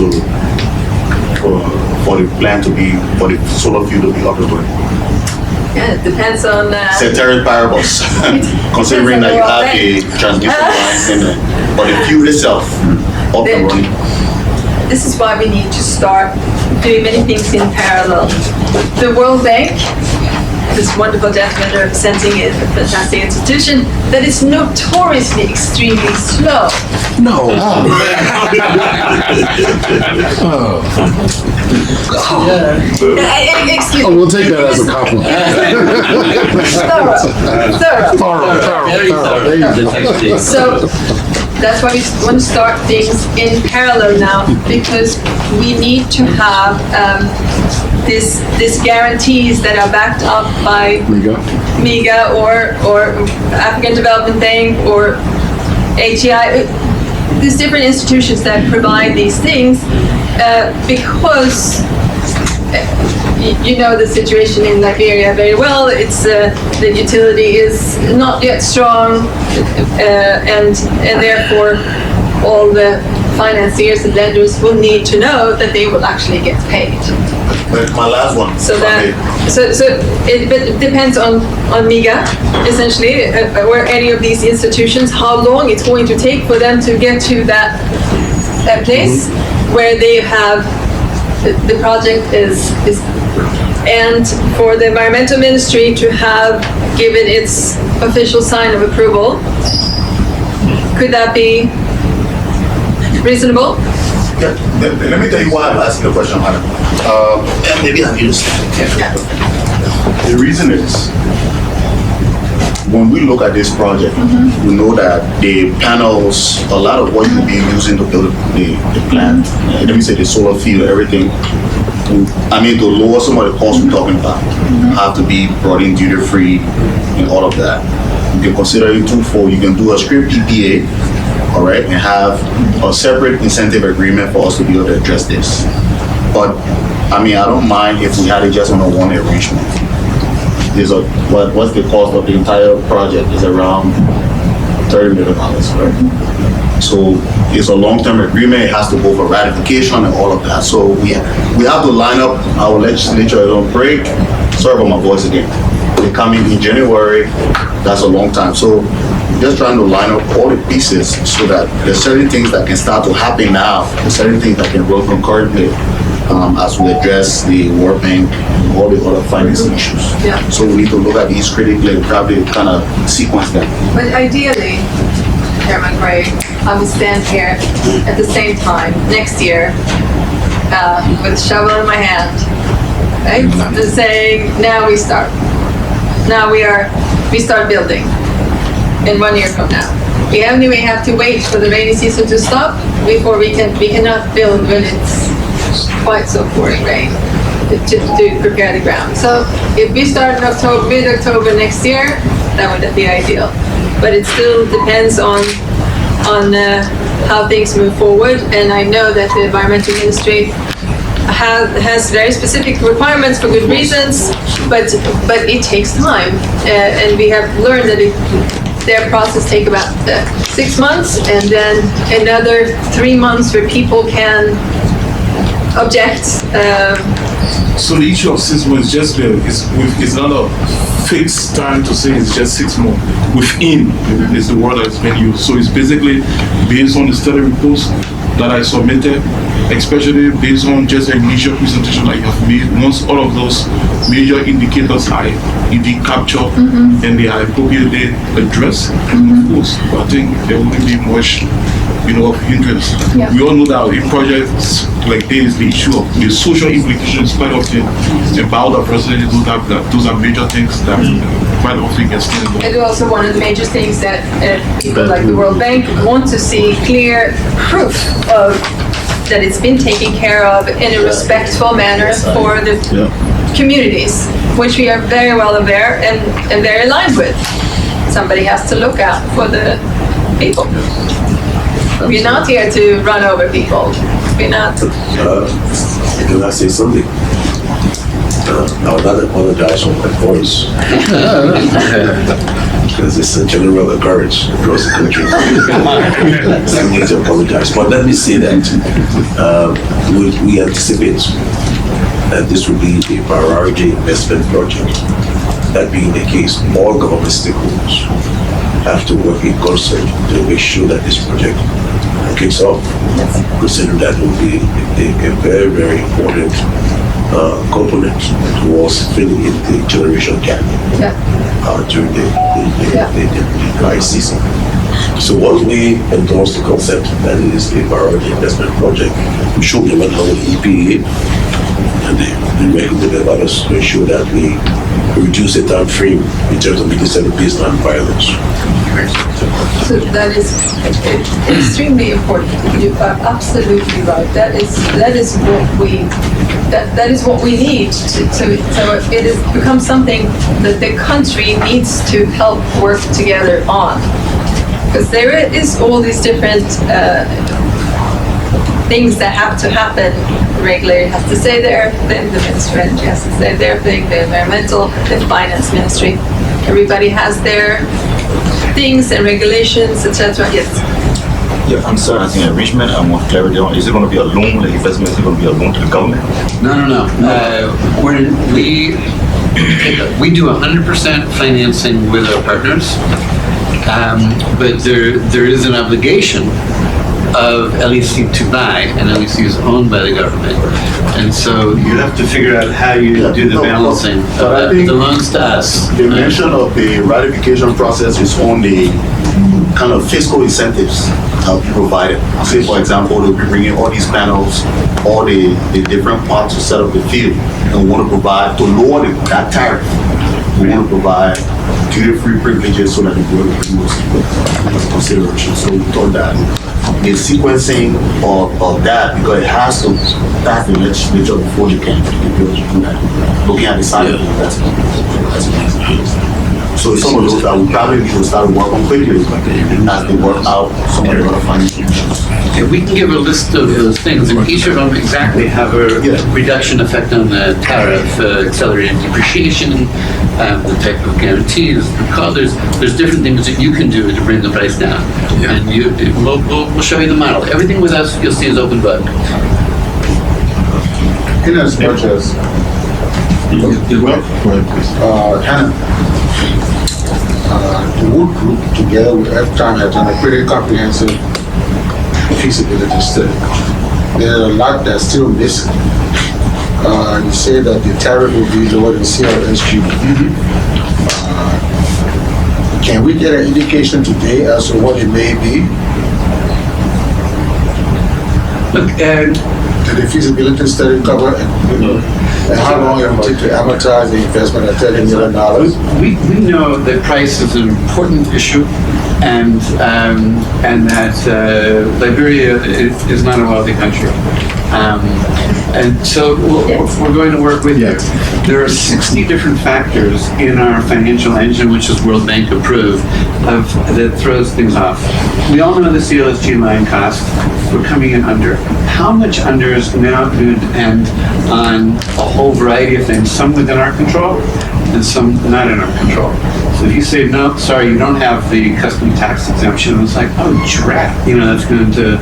for for the plan to be, for the solar field to be up and running? Yeah, it depends on. Ceteris paribus, considering that you have a transmission line in there, but the field itself up and running. This is why we need to start doing many things in parallel. The World Bank, this wonderful gentleman representing a fantastic institution that is notoriously extremely slow. No. Excuse Oh, me. we'll take that as a compliment. Thorough. There you go. So that's why we want to start things in parallel now, because we need to have this guarantees that are backed up by MIGA or African Development Bank or AGI. There's different institutions that provide these things because you know the situation in Liberia very well. It's the utility is not yet strong, and therefore all the financiers and lenders will need to know that they will actually get paid. But my last one. So that it depends on MIGA essentially, or any of these institutions, how long it's going to take for them to get to that place where they have the project is, and for the environmental ministry to have given its official sign of approval. Could that be reasonable? Yeah, let me tell you why I'm asking the question, Hanna. And maybe I'm used to it. Yeah. The reason is, when we look at this project, we know that the panels, a lot of what you'll be using to build the plant, let me say the solar field, everything, I mean, to lower some of the costs we're talking about, have to be brought in duty-free and all of that. You can consider it twofold. You can do a script PPA, all right, and have a separate incentive agreement for us to be able to address this. But, I mean, I don't mind if we had it just on a one arrangement. There's what's the cost of the entire project is around $30 million, right? So it's a long-term agreement. It has to go for ratification and all of that. So we have to line up our legislature on break. Sorry about my voice again. They come in January. That's a long time. So just trying to line up all the pieces so that there's certain things that can start to happen now. There's certain things that can run concurrently as we address the World Bank and all the other financing issues. Yeah. So we need to look at these critically and probably kind of sequence them. But ideally, Chairman Gray, I would stand here at the same time next year with a shovel in my hand, right? Just saying, now we start. Now we start building in 1 year from now. We only have to wait for the rainy season to stop before we cannot build when it's quite so pouring rain to prepare the ground. So if we start in mid-October next year, that would be ideal. But it still depends on how things move forward. And I know that the environmental ministry has very specific requirements for good reasons, but it takes time. And we have learned that their process take about 6 months, and then another 3 months where people can object. So the issue of 6 months it's not a fixed time to say it's just 6 months. Within is the word that's been used. So it's basically based on the study reports that I submitted, especially based on just an initial presentation that you have made. Once all of those major indicators are indeed captured and they are appropriately addressed, of course, I think there wouldn't be much of hindrance. Yeah. We all know that in projects like this, the issue of the social implications quite often about the president, those are major things that quite often get seen. And also one of the major things that people like the World Bank want to see clear proof of that it's been taken care of in a respectful manner for the communities, which we are very well aware and very aligned with. Somebody has to look out for the people. We're not here to run over people. We're not. Can I say something? I would not apologize for my voice. Because it's a general occurrence across the country. I need to apologize. But let me say that we anticipate that this will be a priority investment project. That being the case, all government stakeholders have to work in concert to make sure that this project kicks off. Consider that will be a very, very important component towards filling in the generation gap during the dry season. So once we endorse the concept that it is a priority investment project, we should implement our EPA and the regular developers to ensure that we reduce the time frame in terms of meeting certain baseline requirements. So that is extremely important. You are absolutely right. That is what we need. So it has become something that the country needs to help work together on. Because there is all these different things that have to happen. The regulator has to say their thing, the Ministry of Energy has to say their thing, the environmental, the finance ministry. Everybody has their things and regulations, etc. Yes. Yeah, I'm sorry, I think enrichment, I want clarity on, is it going to be a loan, the investment, is it going to be a loan to the government? No. We do 100% financing with our partners, but there is an obligation of LEC to buy, and LEC is owned by the government. And so you have to figure out how you do the balancing of the loans to us. The mention of the ratification process is on the kind of fiscal incentives that we provided. Say, for example, they'll be bringing all these panels, all the different parts to set up the field, and we want to provide, to lower that tariff, we want to provide duty-free privileges so that the board will consideration. So we thought that the sequencing of that, because it has to pass the legislature before you can do that. Looking at the side of the investment. So some of those that we probably need to start working quickly as they work out some of the other financial issues. And we can give a list of those things, and each of them exactly have a reduction effect on the tariff, accelerated depreciation, the type of guarantees. There's different things that you can do to bring the price down, and we'll show you the model. Everything with us, you'll see, is open book. In as much as Hanna, the Wood Group, together with F-Time, has done a pretty comprehensive feasibility study. There's a lot that's still missing. You say that the tariff will be lower than CLSG. Can we get an indication today as to what it may be? Look, did the feasibility study cover and how long it will take to amortize the investment at $30 million? We know that price is an important issue, and that Liberia is not a wealthy country. And so we're going to work with you. There are 60 different factors in our financial engine, which is World Bank approved, that throws things off. We all know the CLSG line cost. We're coming in under. How much under is now going to depend on a whole variety of things, some within our control and some not in our control. So if you say, no, sorry, you don't have the custom tax exemption, it's like, oh, drat, that's going to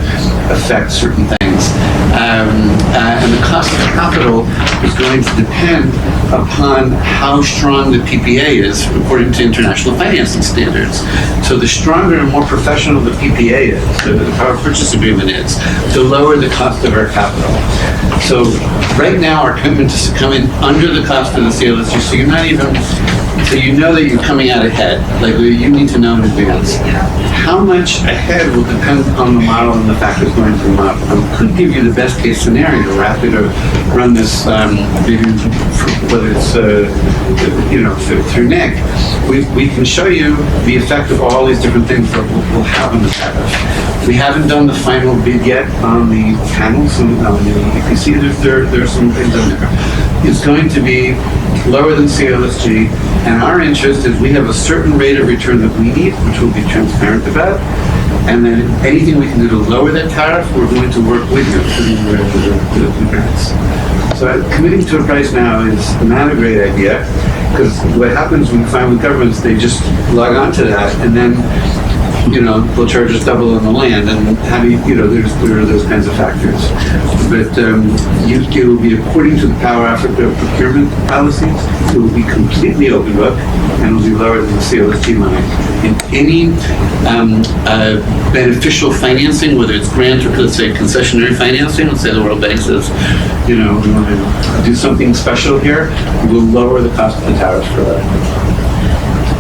affect certain things. And the cost of capital is going to depend upon how strong the PPA is according to international financing standards. So the stronger and more professional the PPA is, the power purchase agreement is, the lower the cost of our capital. So right now our commitment is to come in under the cost of the CLSG, so you're not even, so you know that you're coming out ahead. Like, you need to know in advance. How much ahead will depend on the model and the factors going through the model. I could give you the best case scenario. We're happy to run this, maybe whether it's through Nick. We can show you the effect of all these different things that we'll have in the tariff. We haven't done the final bid yet on the panels and on the EPC. There's some things in there. It's going to be lower than CLSG, and our interest is we have a certain rate of return that we need, which we'll be transparent about, and then anything we can do to lower that tariff, we're going to work with you to the grants. So committing to a price now is not a great idea, because what happens when you find with governments, they just log on to that, and then they'll charge us double on the land, and how do there are those kinds of factors. But it will be according to the Power Africa procurement policies. It will be completely open book, and it will be lower than the CLST money. In any beneficial financing, whether it's grant or, let's say, concessionary financing, let's say the World Bank says, we want to do something special here, we'll lower the cost of the tariffs for that.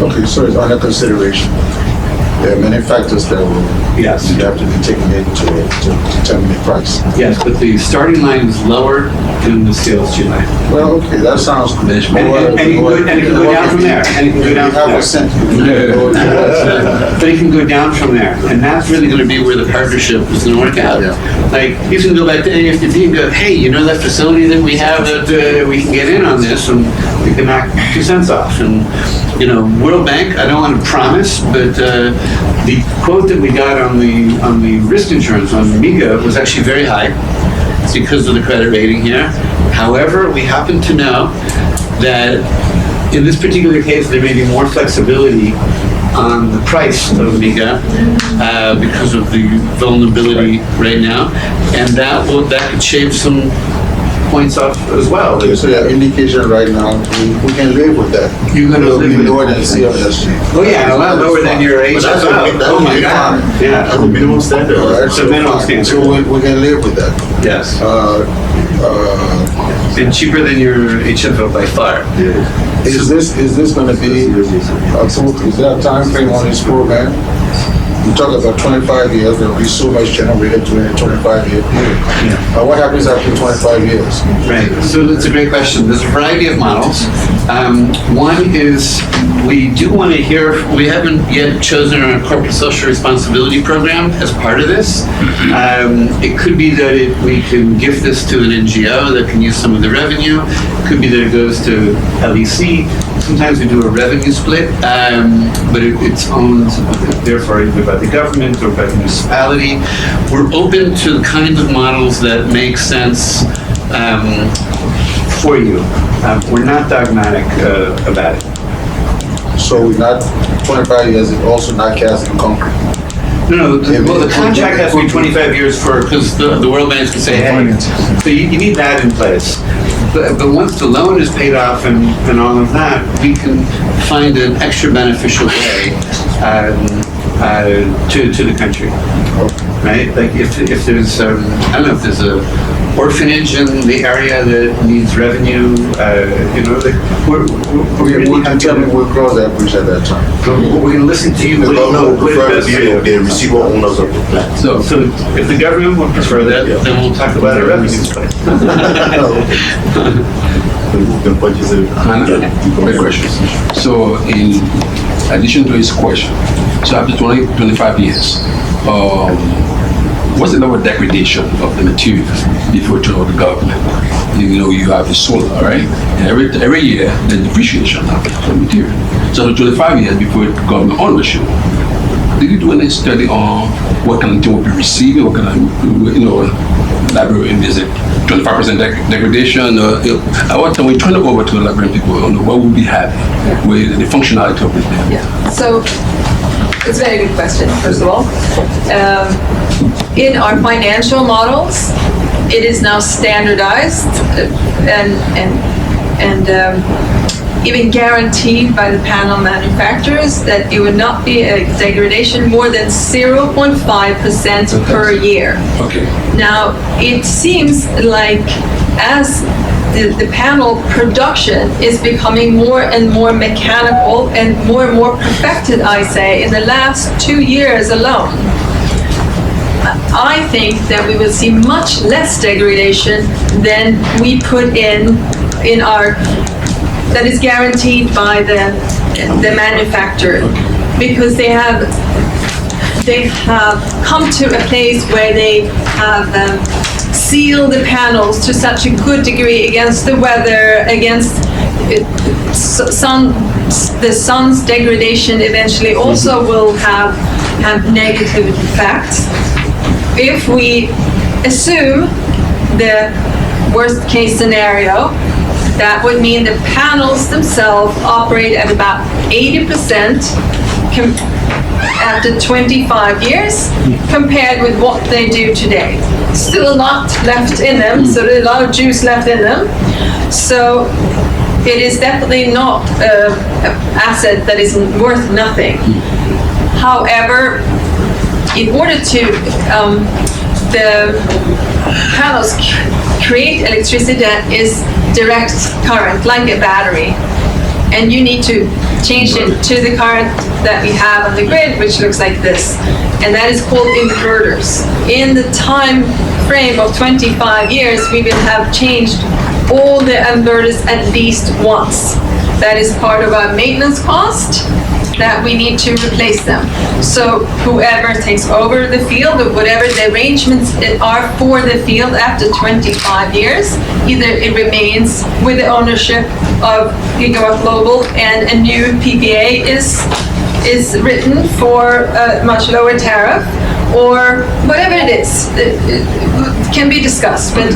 Okay, so it's under consideration. There are many factors that will you have to be taken into to determine the price. Yes, but the starting line is lower than the CLST line. Well, okay, that sounds good. And it can go down from there. And it can go down from there. But it can go down from there. And that's really going to be where the partnership is going to work out. Like, he's going to go back to AFDB and go, hey, that facility that we have that we can get in on this and we can knock 2 cents off. And, World Bank, I don't want to promise, but the quote that we got on the risk insurance on MIGA was actually very high. It's because of the credit rating here. However, we happen to know that in this particular case, there may be more flexibility on the price of MIGA because of the vulnerability right now, and that could shave some points off as well. Okay, so your indication right now, we can live with that. You're going to live with lower than CLST. Oh yeah, a lot lower than your age. Oh my God. Yeah. That's a minimum standard. It's a minimum standard. So we can live with that. Yes. And cheaper than your HFO by far. Is this going to be approved? Is there a time frame on this program? You talk about 25 years, there will be so much generated during a 25-year period. What happens after 25 years? Right, so that's a great question. There's a variety of models. One is we do want to hear, we haven't yet chosen our corporate social responsibility program as part of this. It could be that we can gift this to an NGO that can use some of the revenue. It could be that it goes to LEC. Sometimes we do a revenue split, but it's owned, therefore, either by the government or by the municipality. We're open to the kind of models that make sense for you. We're not dogmatic about it. So we're not, 25 years is also not cast in concrete? No, the contract has to be 25 years because the World Bank can say, hey, so you need that in place. But once the loan is paid off and all of that, we can find an extra beneficial way to the country, right? Like if there's, I don't know if there's a orphanage in the area that needs revenue, we'll determine we'll cross that bridge at that time. We're going to listen to you. The government would prefer to be the receiver owners of the plant. So if the government would prefer that, then we'll talk about a revenue split. Great question. So in addition to his question, so after 25 years, what's the level of degradation of the material before it turns over to the government? You have the solar, right? And every year, there's depreciation of the material. So 25 years before government ownership, did you do any study on what kind of thing will be receiving, what kind of, library visit? 25% degradation, at what time we turn it over to the Liberian people, what will be having with the functionality of it? Yeah, so it's a very good question, first of all. In our financial models, it is now standardized and even guaranteed by the panel manufacturers that it would not be a degradation more than 0.5% per year. Okay. Now, it seems like as the panel production is becoming more and more mechanical and more perfected, I say, in the last 2 years alone, I think that we will see much less degradation than we put in our, that is guaranteed by the manufacturer, because they have come to a place where they have sealed the panels to such a good degree against the weather, against the sun's degradation eventually also will have negative effects. If we assume the worst case scenario, that would mean the panels themselves operate at about 80%, after 25 years compared with what they do today. Still a lot left in them, so there's a lot of juice left in them. So it is definitely not an asset that is worth nothing. However, in order to the panels create electricity that is direct current, like a battery, and you need to change it to the current that we have on the grid, which looks like this, and that is called inverters. In the time frame of 25 years, we will have changed all the inverters at least once. That is part of our maintenance cost, that we need to replace them. So whoever takes over the field, or whatever the arrangements are for the field after 25 years, either it remains with the ownership of Gigawatt Global and a new PPA is written for a much lower tariff, or whatever it is. It can be discussed, but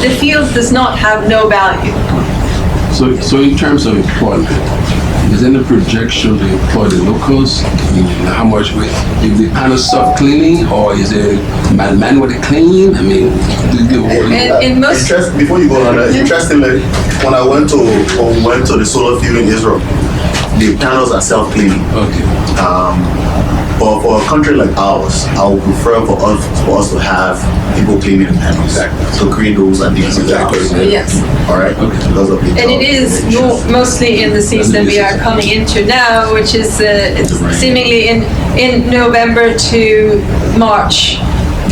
the field does not have no value. So in terms of employment, is there any projection to employ the locals? I mean, how much if the panels stop cleaning, or is it manually clean? I mean, in most before you go on that, interestingly, when I went to the solar field in Israel, the panels are self-cleaning. Okay. But for a country like ours, I would prefer for us to have people cleaning the panels to create those and these jobs. Yes. All right. Okay. Because of the And it is mostly in the season we are coming into now, which is seemingly in November to March,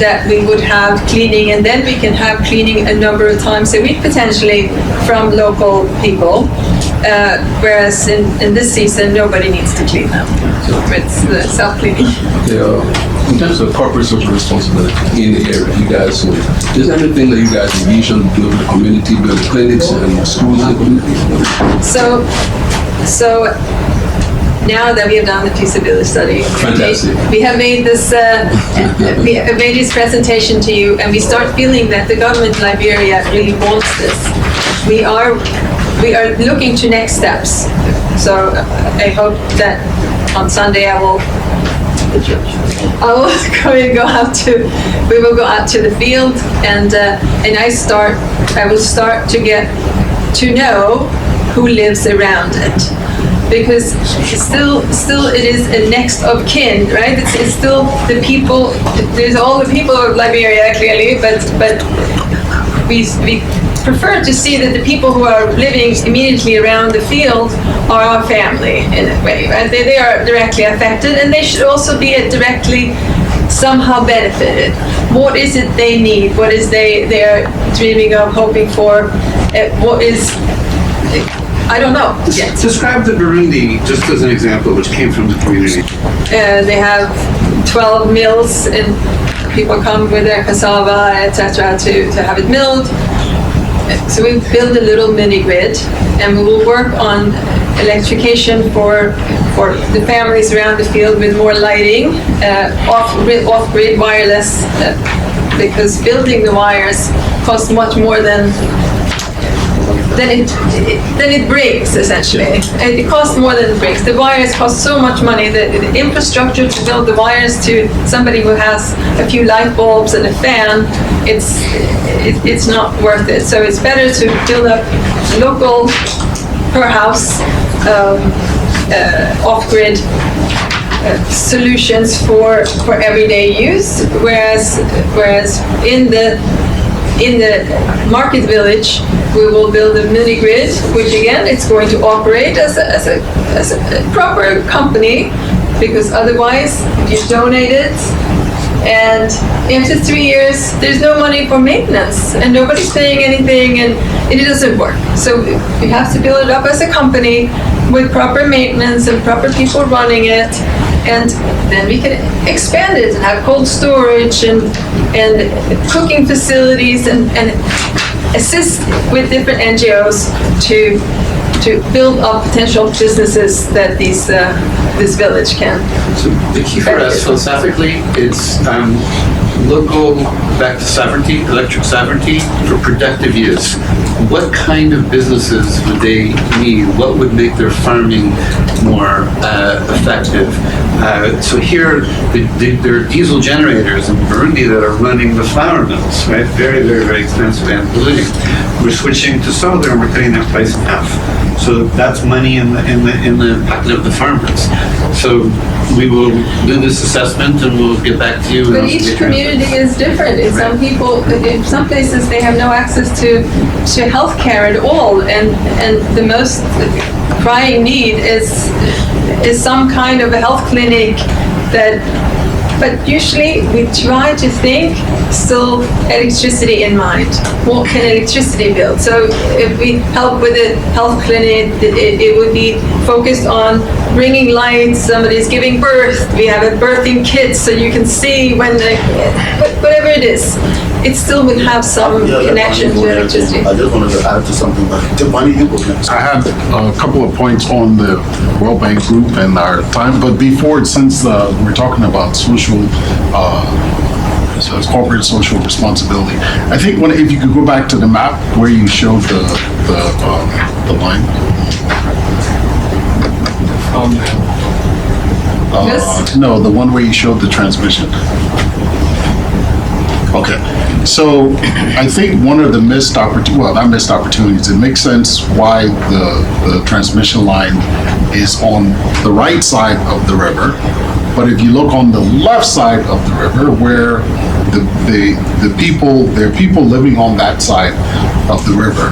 that we would have cleaning, and then we can have cleaning a number of times a week potentially from local people. Whereas in this season, nobody needs to clean them. It's self-cleaning. In terms of corporate social responsibility in the area, you guys, is there anything that you guys envision building the community, building clinics and schools in the community? So now that we have done the feasibility study, Fantastic. we have made this presentation to you, and we start feeling that the government of Liberia really wants this. We are looking to next steps. So I hope that on Sunday we will go out to the field, and I will start to get to know who lives around it, because still it is a next of kin, right? It's still the people. There's all the people of Liberia clearly, but we prefer to see that the people who are living immediately around the field are our family in a way, right? They are directly affected, and they should also be directly somehow benefited. What is it they need? What is they are dreaming of, hoping for? What is, I don't know yet. Describe the Burundi, just as an example, which came from the community. They have 12 mills, and people come with their cassava, etc., to have it milled. So we build a little mini grid, and we will work on electrification for the families around the field with more lighting, off-grid wireless, because building the wires costs much more than it breaks, essentially. It costs more than it breaks. The wires cost so much money. The infrastructure to build the wires to somebody who has a few light bulbs and a fan, it's not worth it. So it's better to build up local, per house, off-grid solutions for everyday use, whereas in the market village, we will build a mini grid, which again, it's going to operate as a proper company, because otherwise you donate it, and after 3 years, there's no money for maintenance, and nobody's paying anything, and it doesn't work. So we have to build it up as a company with proper maintenance and proper people running it, and then we can expand it and have cold storage and cooking facilities and assist with different NGOs to to build up potential businesses that this village can. So the key for us philosophically is local back to sovereignty, electric sovereignty for productive use. What kind of businesses would they need? What would make their farming more effective? So here, there are diesel generators in Burundi that are running the flour mills, right? Very, very, very expensive and polluting. We're switching to solar and we're cutting that price in half. So that's money in the pocket of the farmers. So we will do this assessment and we'll get back to you. But each community is different. In some people, in some places, they have no access to healthcare at all, and the most crying need is some kind of a health clinic that. But usually we try to think still electricity in mind. What can electricity build? So if we help with a health clinic, it would be focused on bringing light, somebody's giving birth, we have a birthing kit so you can see when whatever it is, it still would have some connection to electricity. I just wanted to add to something, but the money you go next. I have a couple of points on the World Bank Group and our time, but before, since we're talking about social, corporate social responsibility, I think if you could go back to the map where you showed the line. No, the one where you showed the transmission. Okay, so I think one of the missed opportunities, it makes sense why the transmission line is on the right side of the river, but if you look on the left side of the river where there are people living on that side of the river,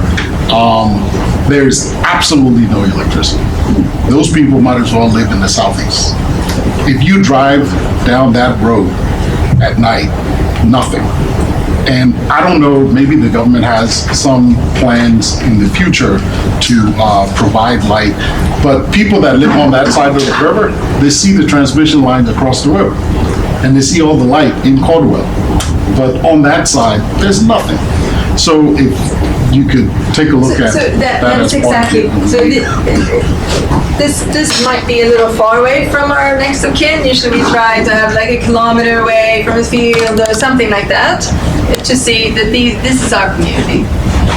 there's absolutely no electricity. Those people might as well live in the southeast. If you drive down that road at night, nothing. And I don't know, maybe the government has some plans in the future to provide light, but people that live on that side of the river, they see the transmission lines across the river and they see all the light in Caldwell. But on that side, there's nothing. So if you could take a look at that. That's exactly. So this might be a little far away from our next of kin. Usually we try to have like a kilometer away from a field or something like that to see that this is our community.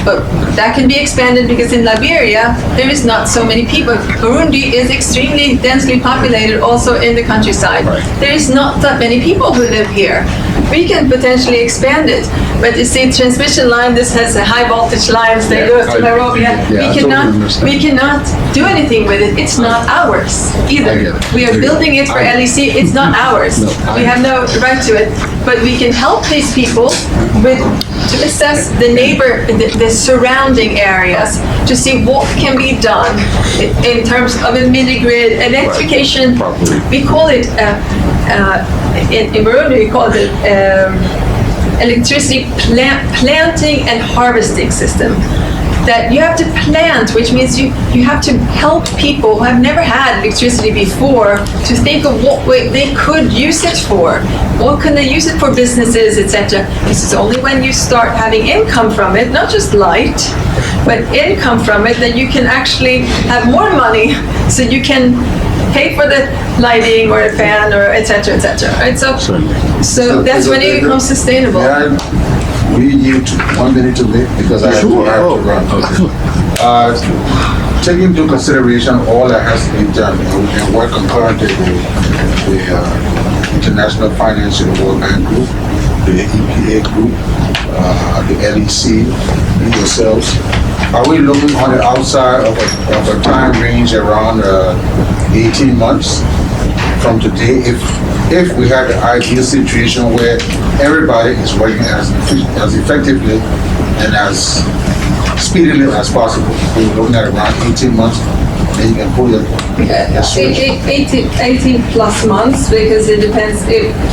But that can be expanded because in Liberia, there is not so many people. Burundi is extremely densely populated also in the countryside. Right. There is not that many people who live here. We can potentially expand it. But you see, transmission line, this has a high voltage lines that goes to Nairobi. We cannot do anything with it. It's not ours either. We are building it for LEC. It's not ours. We have no right to it. But we can help these people to assess the surrounding areas to see what can be done in terms of a mini-grid electrification. We call it, in Burundi, we call it electricity planting and harvesting system. That you have to plant, which means you have to help people who have never had electricity before to think of what way they could use it for. What can they use it for, businesses, etc. This is only when you start having income from it, not just light, but income from it, that you can actually have more money so you can pay for the lighting or a fan or etc. etc. Right? So that's when it becomes sustainable. We need 1 minute to leave because I have to run. Taking into consideration all that has to be done and work concurrently with the International Financial World Bank Group, the EPA Group, the LEC, and yourselves, are we looking on the outside of a time range around 18 months from today if we had the ideal situation where everybody is working as effectively and as speedily as possible? We're looking at around 18 months, and you can pull your 18 plus months, because it depends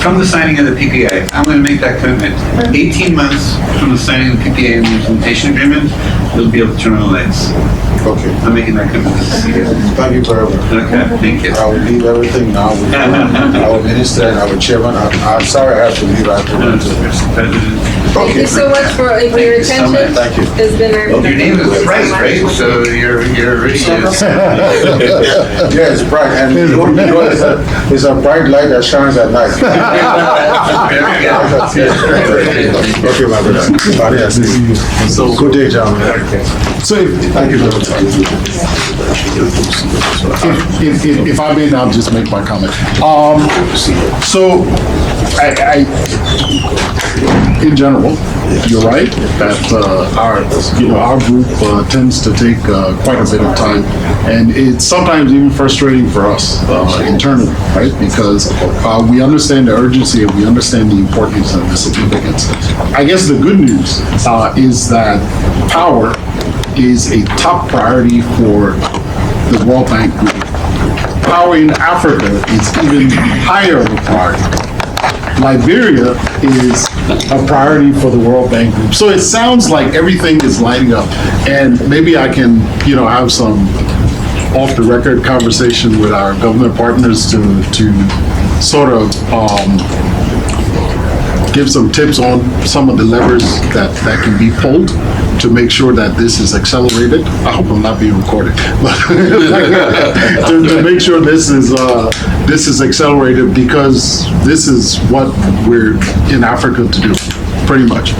from the signing of the PPA. I'm going to make that commitment. 18 months from the signing of the PPA and the implementation agreement, you'll be able to turn on the lights. Okay. I'm making that commitment. Thank you very much. Okay, thank you. I will leave everything now with our minister and our chairman. I'm sorry I have to leave. I have to run to Thank you so much for your attention. Thank you. It's been very Your name is Price, right? So you're already. Yeah, it's bright, and you know, it's a bright light that shines at night. Okay, my brother. Yes. So good day, gentlemen. So Thank you very much. if I may now just make my comment. So I in general, you're right that our group tends to take quite a bit of time, and it's sometimes even frustrating for us internally, right? Because we understand the urgency and we understand the importance and the significance. I guess the good news is that power is a top priority for the World Bank Group. Power in Africa is even higher of a priority. Liberia is a priority for the World Bank Group. So it sounds like everything is lining up. And maybe I can, have some off-the-record conversation with our government partners to sort of give some tips on some of the levers that can be pulled to make sure that this is accelerated. I hope I'm not being recorded, but to make sure this is accelerated, because this is what we're in Africa to do, pretty much.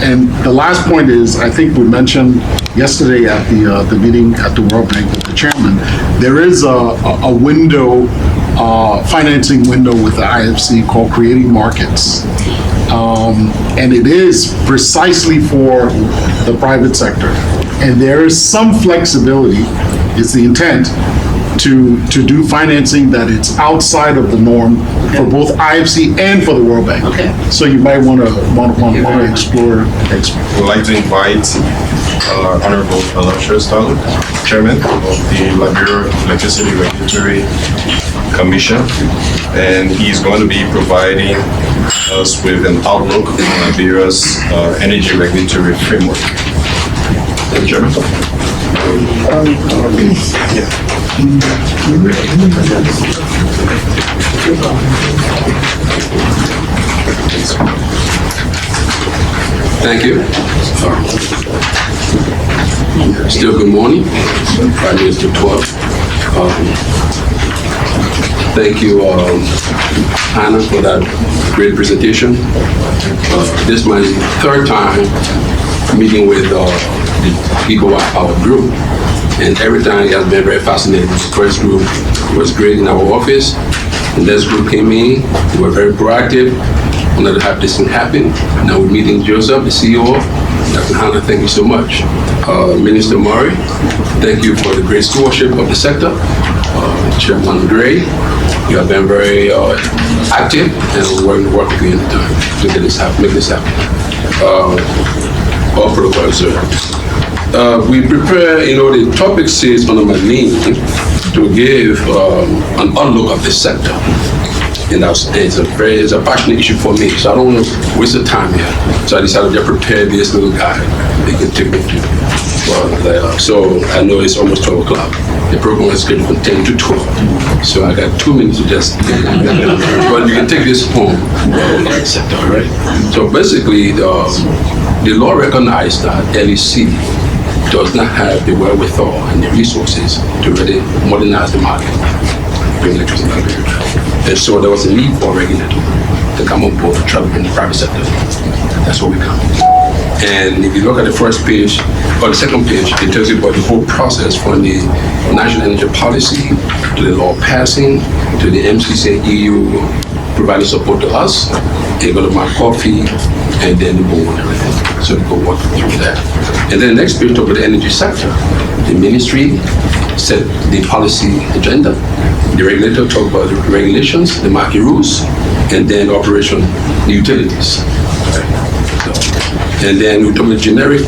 And the last point is, I think we mentioned yesterday at the meeting at the World Bank with the chairman, there is a window, financing window with the IFC called Creating Markets. And it is precisely for the private sector. And there is some flexibility, it's the intent, to do financing that it's outside of the norm for both IFC and for the World Bank. Okay. So you might want to explore. We'd like to invite Honorable Elisha Stalin, Chairman of the Liberia Electricity Regulatory Commission, and he's going to be providing us with an outlook on Liberia's energy regulatory framework. Chairman? Thank you. Still good morning. Prime Minister 12. Thank you, Hanna, for that great presentation. This is my third time meeting with the Gigawatt Power Group, and every time it has been very fascinating. The first group was great in our office. The next group came in, we were very proactive, wanted to have this thing happen. Now we're meeting Joseph, the CEO. Dr. Hanna, thank you so much. Minister Murray, thank you for the great stewardship of the sector. Chairman Gray, you have been very active, and we're going to work with you in the time to get this happen, make this happen. All protocol observed. We prepare, the topic says under my name to give an outlook of this sector. And it's a passionate issue for me, so I don't want to waste the time here. So I decided to prepare this little guide they can take me through. So I know it's almost 12 o'clock. The program is scheduled from 10 to 12. So I got 2 minutes to just, but you can take this home in the sector, all right? So basically, the law recognized that LEC does not have the wherewithal and the resources to really modernize the market, bring electricity to Liberia. And so there was a need for a regulator to come on board to travel in the private sector. That's what we come. And if you look at the first page, or the second page, it tells you about the whole process from the national energy policy to the law passing, to the MCC and EU providing support to us, they go to my coffee, and then the board and everything. So we go walk through that. And then the next page talk about the energy sector. The ministry set the policy agenda. The regulator talk about the regulations, the market rules, and then operation, the utilities. And then we talk about generic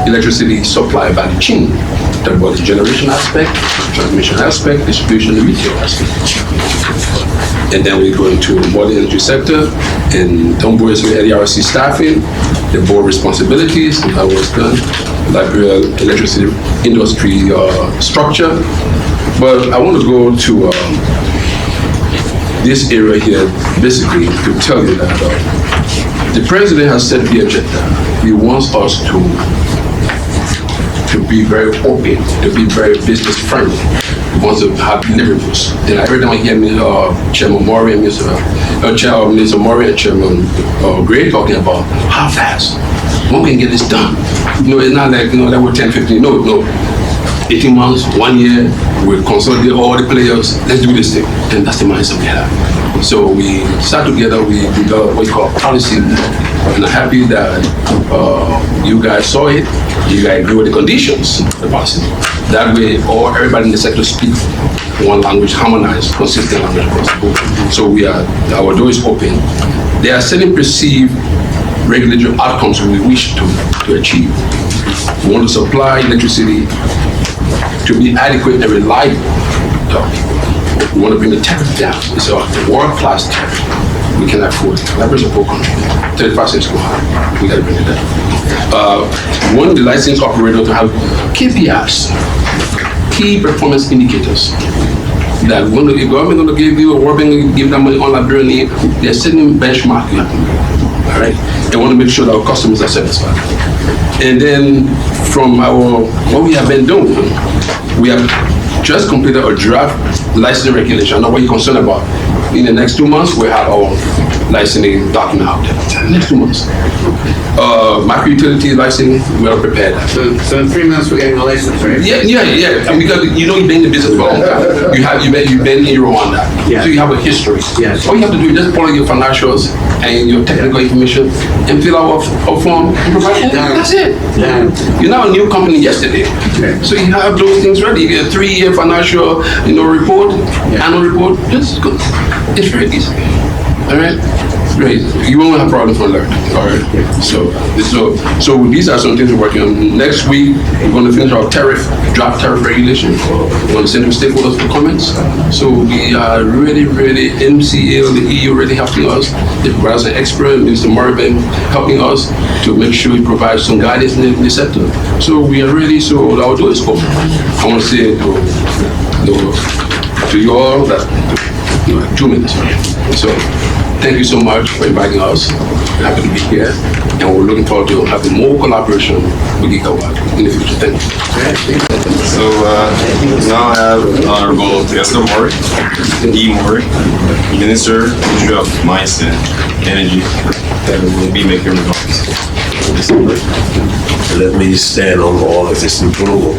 electricity supply value chain. Talk about the generation aspect, transmission aspect, distribution, and retail aspect. And then we go into more the energy sector, and don't worry with LERC staffing, the board responsibilities, and how it's done, Liberia electricity industry structure. But I want to go to this area here, basically to tell you that the president has set the agenda. He wants us to be very open, to be very business friendly. He wants to have deliverables. And every time I hear Chairman Maury and Mr. Maury and Chairman Gray talking about how fast, when we can get this done. It's not like, that we're 10, 15, no. 18 months, 1 year, we consolidate all the players, let's do this thing. And that's the mindset we have. So we sat together, we developed what we call policy, and I'm happy that you guys saw it, you guys agree with the conditions of the policy. That way, everybody in the sector speak one language, harmonized, consistent language across the board. So our door is open. There are certain perceived regulatory outcomes we wish to achieve. We want to supply electricity to be adequate and reliable to our people. We want to bring the tariff down. It's a world-class tariff. We can afford it. Liberia's a poor country. 35 cents too high. We got to bring it down. We want the licensed operator to have KPIs, key performance indicators. That when the government going to give you, or we're going to give that money on Liberian need, they're setting benchmark you have to meet. All right? They want to make sure that our customers are satisfied. And then from what we have been doing, we have just completed a draft licensing regulation. I know what you're concerned about. In the next 2 months, we'll have our licensing document out there. Next 2 months. Micro utility licensing, we are prepared. So in 3 months, we're getting a license, right? Yeah. And because you've been in the business for a long time. You've been in Rwanda. Yeah. So you have a history. Yes. All you have to do is just follow your financials and your technical information and fill out a form and provide it. That's it. Yeah. You're not a new company yesterday. Okay. So you have those things ready. You get a 3-year financial, report, annual report. Just go. It's very easy. All right? Great. You won't have problems with learning. All right? So these are some things we're working on. Next week, we're going to finish our draft tariff regulation. We're going to send to stakeholders for comments. So we are really, MCL, the EU really helping us. The brothers and expert, Mr. Marvin, helping us to make sure we provide some guidance in the sector. So we are ready. So our door is open. I want to say to you all that 2 minutes. So thank you so much for inviting us. We're happy to be here, and we're looking forward to having more collaboration with Gigawatt in the future. Thank you. So now I have Honorable Yosef Abramowitz, Minister of Mines and Energy, that will be making remarks. Let me stand on all existing protocol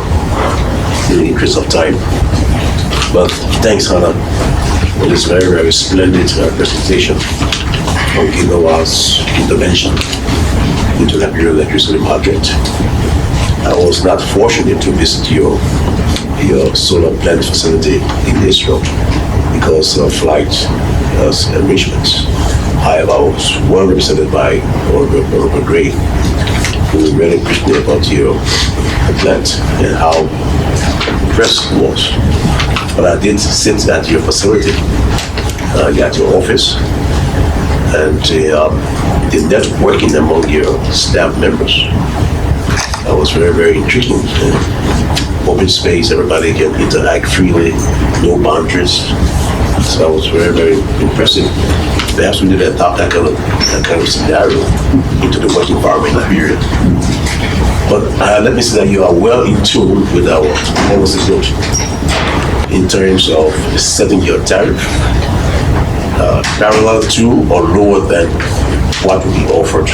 in the interest of time. But thanks, Hanna, for this very splendid presentation on Gigawatt's intervention into the Liberian electricity market. I was not fortunate to visit your solar plant facility in Israel because of flight arrangements. However, I was well represented by Honorable Gray, who really appreciated about your plant and how impressed he was. But I did sit at your facility, at your office, and the networking among your staff members. That was very intriguing. Open space, everybody can interact freely, no boundaries. So that was very impressive. Perhaps we need to adopt that kind of scenario into the work environment in Liberia. But let me say that you are well in tune with our policy note in terms of setting your tariff parallel to or lower than what will be offered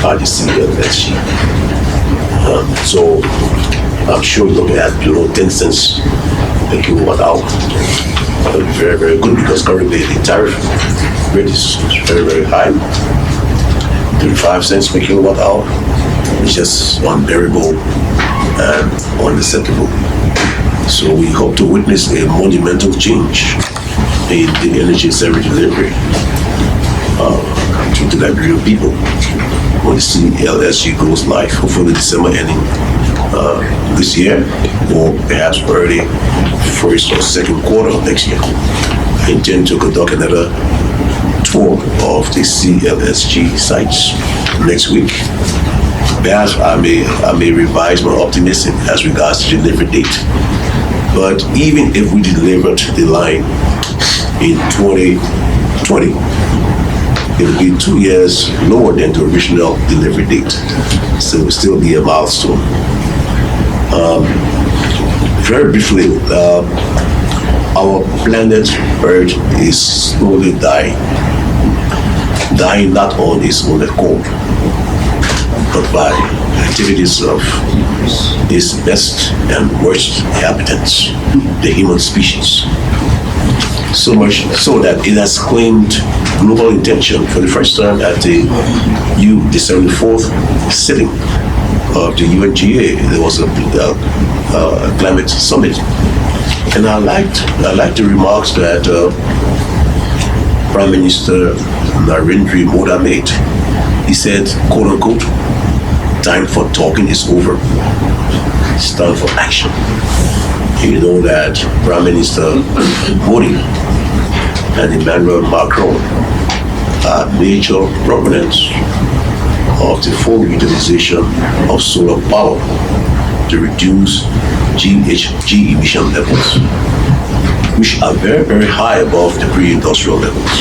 by the CLSG. So I'm sure looking at 10 cents per kilowatt hour. That would be very good because currently the tariff rate is very high. 35 cents per kilowatt hour, which is unbearable and unacceptable. So we hope to witness a monumental change in the energy service delivery to the Liberian people when the CLSG goes live, hopefully December ending this year, or perhaps early first or second quarter of next year. I intend to conduct another tour of the CLSG sites next week perhaps I may revise my optimism as regards to delivery date. But even if we delivered the line in 2020, it will be 2 years lower than the original delivery date. So it will still be a milestone. Very briefly, our planet Earth is slowly dying. Dying not on its own accord, but by activities of its best and worst inhabitants, the human species. So much so that it has claimed global intention for the first time at the 74th sitting of the UNGA. There was a climate summit, and I liked the remarks that Prime Minister Narendra Modi made. He said, quote unquote, time for talking is over. It's time for action. And you know that Prime Minister Modi and Emmanuel Macron are major proponents of the full utilization of solar power to reduce GHG emission levels, which are very, very high above the pre-industrial levels.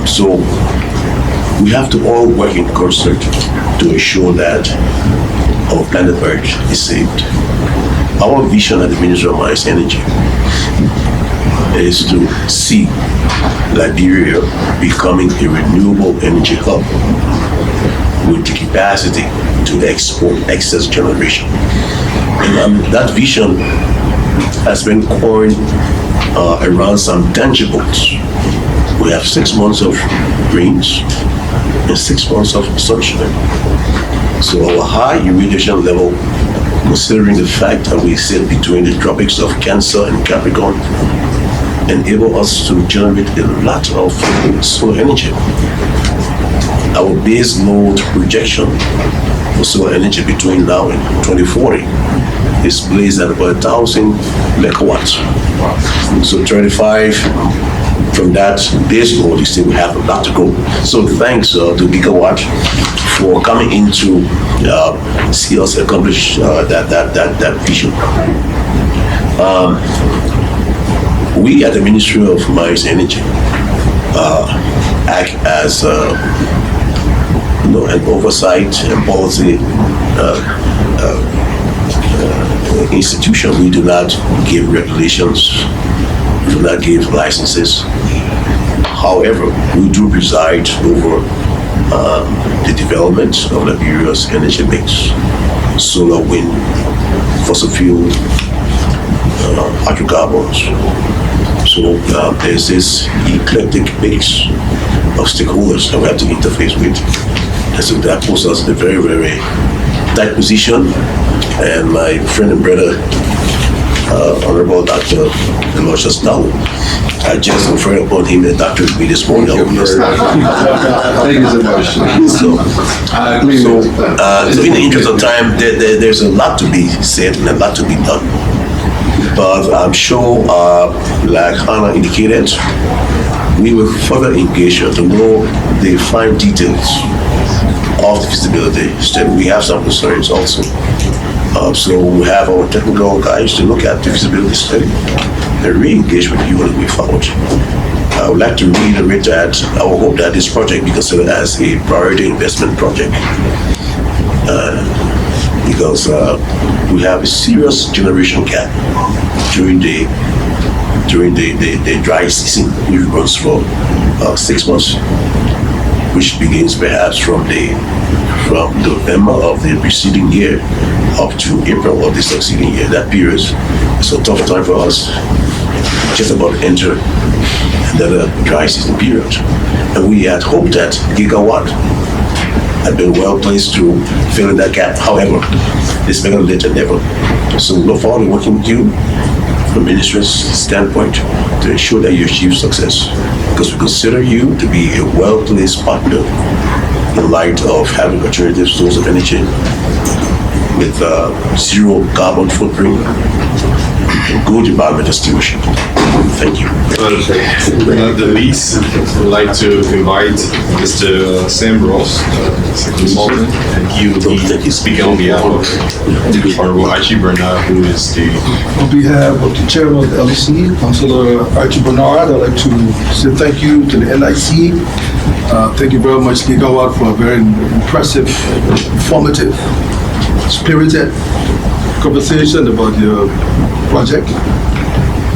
So we have to all work in concert to ensure that our planet Earth is saved. Our vision at the Ministry of Mines and Energy is to see Liberia becoming a renewable energy hub with the capacity to export excess generation. And that vision has been coined around some tangibles. We have 6 months of rains and 6 months of sunshine. So our high irradiation level, considering the fact that we sit between the tropics of Cancer and Capricorn, enable us to generate a lot of solar energy. Our base load projection for solar energy between now and 2040 is placed at about 1,000 megawatts. So 35 from that base load, you see we have a lot to go. So thanks to Gigawatt for coming in to see us accomplish that vision. We at the Ministry of Mines and Energy act as an oversight and policy institution. We do not give regulations, we do not give licenses. However, we do preside over the development of Liberia's energy mix: solar, wind, fossil fuel, hydrocarbons. So there's this eclectic mix of stakeholders that we have to interface with. And so that puts us in a very, very tight position. And my friend and brother, Honorable Dr. Eloysius Dalu, I just conferred upon him a doctorate degree this morning. Thank you so much. So in the interest of time, there's a lot to be said and a lot to be done. But I'm sure, like Hanna indicated, we will further engage to know the fine details of the feasibility study. We have some concerns also. So we have our technical guys to look at the feasibility study and re-engage with you as we forward. I would like to reiterate that I would hope that this project be considered as a priority investment project. Because we have a serious generation gap during the dry season, which runs for 6 months, which begins perhaps from November of the preceding year up to April of the succeeding year. That period is a tough time for us. Just about to enter another dry season period, and we had hoped that Gigawatt had been well placed to fill in that gap. However, it's better late than never. So we look forward to working with you from the ministry's standpoint to ensure that you achieve success, because we consider you to be a well-placed partner in light of having alternative sources of energy with zero carbon footprint good environmental stewardship. Thank you. Not the least, I'd like to invite Mr. Sam Ross, as a consultant, and he will be speaking on behalf of Honorable Archie Bernard, who is the On behalf of the chairman of the LEC, Councilor Archie Bernard, I'd like to say thank you to the NIC. Thank you very much, Gigawatt, for a very impressive, informative, spirited conversation about your project.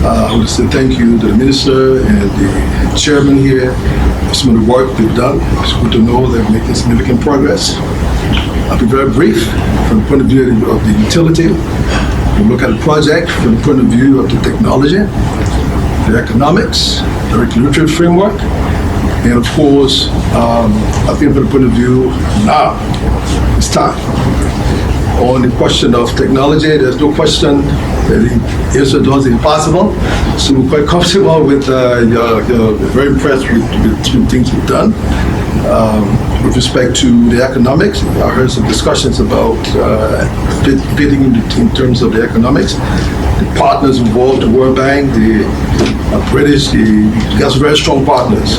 I want to say thank you to the minister and the chairman here for some of the work they've done. It's good to know they're making significant progress. I'll be very brief from the point of view of the utility. We'll look at the project from the point of view of the technology, the economics, the regulatory framework, and of course, I think from the point of view now, it's time. On the question of technology, there's no question that the answer does the impossible. So we're quite comfortable with, you're very impressed with things we've done. With respect to the economics, I heard some discussions about bidding in terms of the economics. The partners involved, the World Bank, the British, that's very strong partners.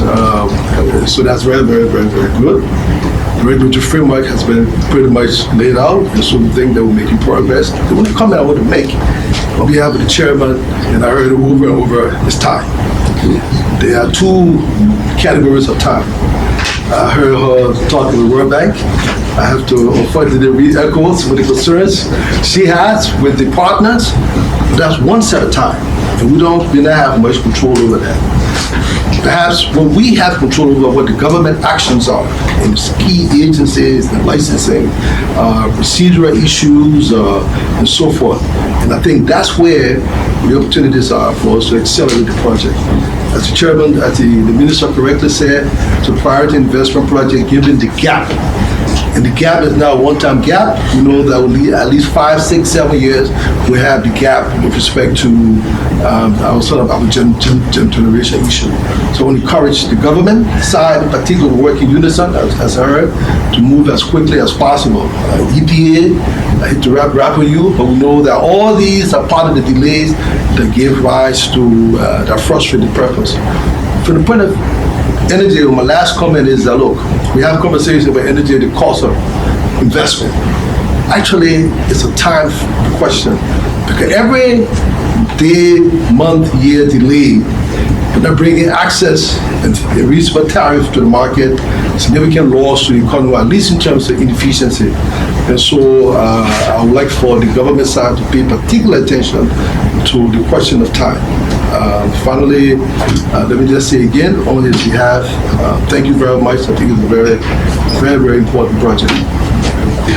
So that's very, very, very, very good. The regulatory framework has been pretty much laid out, and so we think that we're making progress. The only comment I want to make on behalf of the chairman, and I heard it over and over, is time. There are two categories of time. I heard her talk to the World Bank. I have to unfortunately re-echo some of the concerns she has with the partners. But that's one set of time, and we don't have much control over that. Perhaps when we have control over what the government actions are in key agencies, the licensing, procedural issues, and so forth. And I think that's where the opportunities are for us to accelerate the project. As the chairman, as the minister correctly said, it's a priority investment project given the gap. And the gap is now a one-time gap. We know that will be at least 5, 6, 7 years. We have the gap with respect to our generation issue. So I want to encourage the government side, in particular, to work in unison, as I heard, to move as quickly as possible. EPA, I hate to wrap with you, but we know that all these are part of the delays that give rise to that frustrate the purpose. From the point of energy, my last comment is that, look, we have conversations about energy and the cost of investment. Actually, it's a time question, because every day, month, year delay, we're not bringing access and a reasonable tariff to the market, significant loss to the economy, at least in terms of inefficiency. And so I would like for the government side to pay particular attention to the question of time. Finally, let me just say again, on his behalf, thank you very much. I think it's a very, very, very important project.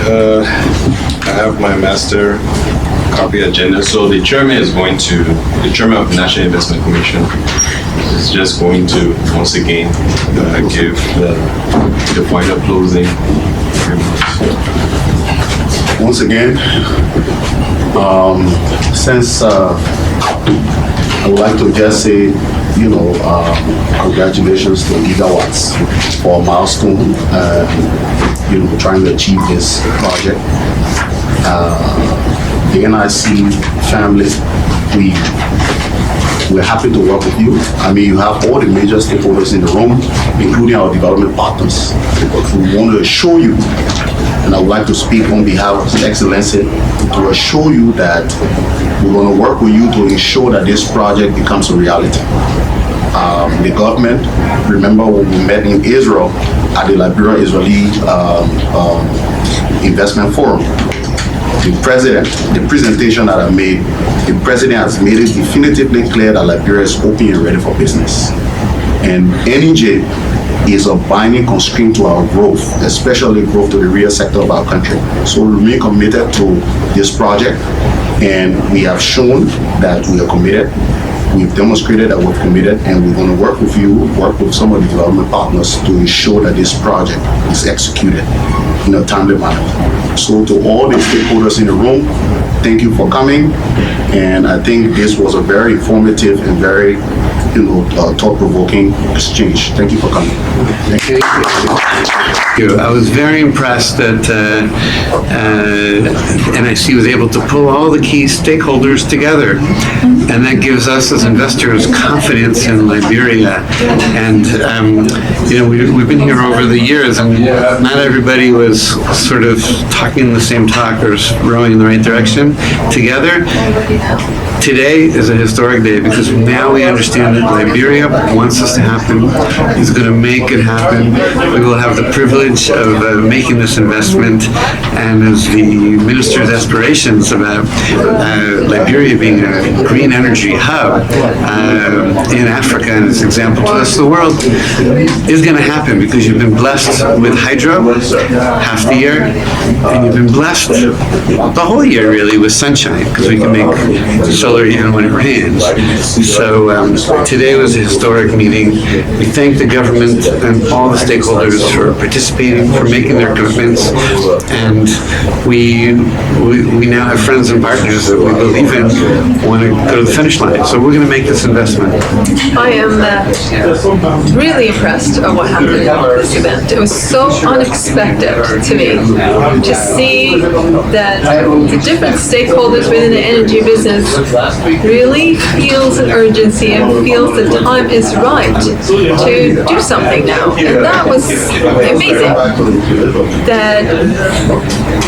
I have my master copy agenda. So the chairman of the National Investment Commission is just going to once again give the final closing remarks. Once again, since I would like to just say, congratulations to Gigawatts for a milestone, trying to achieve this project. The NIC family, we're happy to work with you. I mean, you have all the major stakeholders in the room, including our development partners. But we want to assure you, and I would like to speak on behalf of His Excellency, to assure you that we're going to work with you to ensure that this project becomes a reality. The government, remember when we met in Israel at the Liberian-Israeli Investment Forum, the presentation that I made, the president has made it definitively clear that Liberia is open and ready for business. And NEJ is a binding constraint to our growth, especially growth to the real sector of our country. So we remain committed to this project, and we have shown that we are committed. We've demonstrated that we're committed, and we're going to work with you, work with some of the development partners to ensure that this project is executed in a timely manner. So to all the stakeholders in the room, thank you for coming, and I think this was a very informative and very thought-provoking exchange. Thank you for coming. Thank you. I was very impressed that NIC was able to pull all the key stakeholders together, and that gives us as investors confidence in Liberia. And we've been here over the years, and not everybody was sort of talking the same talk or rowing in the right direction together. Today is a historic day because now we understand that Liberia wants this to happen, is going to make it happen. We will have the privilege of making this investment, and as the minister's aspirations about Liberia being a green energy hub in Africa and as an example to the rest of the world is going to happen because you've been blessed with hydro half the year, and you've been blessed the whole year really with sunshine because we can make solar even when it rains. So today was a historic meeting. We thank the government and all the stakeholders for participating, for making their commitments, and we now have friends and partners that we believe in want to go to the finish line. So we're going to make this investment. I am really impressed at what happened at this event. It was so unexpected to me to see that the different stakeholders within the energy business really feels an urgency and feels the time is right to do something now. And that was amazing. That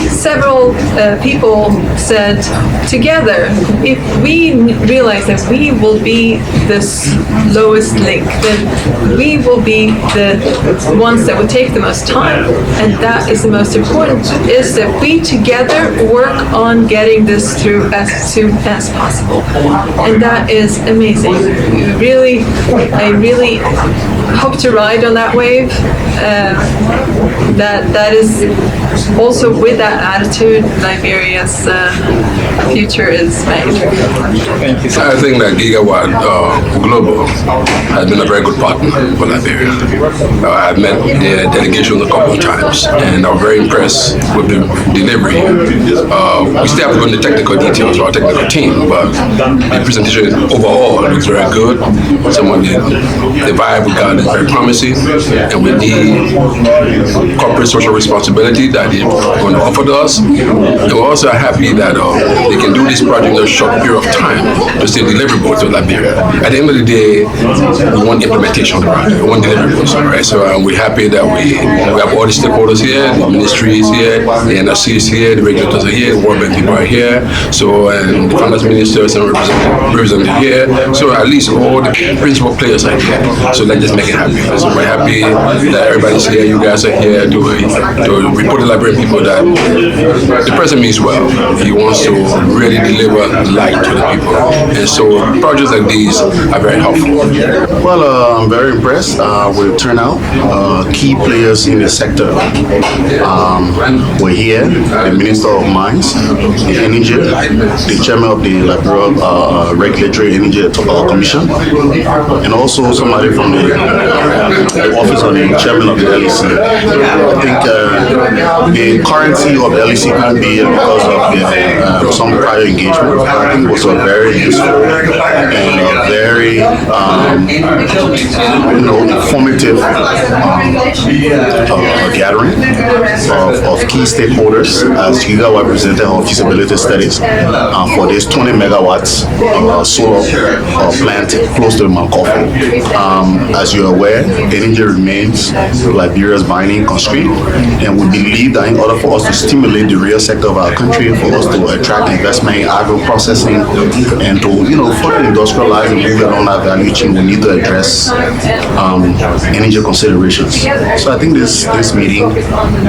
several people said together, if we realize that we will be this lowest link, then we will be the ones that will take the most time. And that is the most important, is that we together work on getting this through as soon as possible. And that is amazing. I really hope to ride on that wave. That is also with that attitude, Liberia's future is made. I think that Gigawatt Global has been a very good partner for Liberia. I've met their delegation a couple of times, and I'm very impressed with the delivery. We still have to go into technical details of our technical team, but the presentation overall looks very good. Some of the vibe we got is very promising, and with the corporate social responsibility that they're going to offer to us, and we're also happy that they can do this project in a short period of time to still deliverable to Liberia. At the end of the day, we want implementation of the project, we want deliverables, right? So we're happy that we have all the stakeholders here, the ministry is here, the NRC is here, the regulators are here, the World Bank people are here, so and the finance ministers and representatives here. So at least all the principal players are here. So let's just make it happen. So we're happy that everybody's here, you guys are here to report to the Liberian people that the president means well. He wants to really deliver light to the people. And so projects like these are very helpful. Well, I'm very impressed with turnout. Key players in the sector were here. The Minister of Mines, the Energy, the Chairman of the Liberia Regulatory Energy Commission, and also somebody from the Office of the Chairman of the LEC. I think the current CEO of the LEC couldn't be here because of some prior engagement. I think it was a very useful and a very informative gathering of key stakeholders as Gigawatt presented our feasibility studies for this 20 megawatts solar plant close to Mount Coffee. As you're aware, energy remains Liberia's binding constraint, and we believe that in order for us to stimulate the real sector of our country, for us to attract investment in agro-processing and to further industrialize and move along that value chain, we need to address energy considerations. So I think this meeting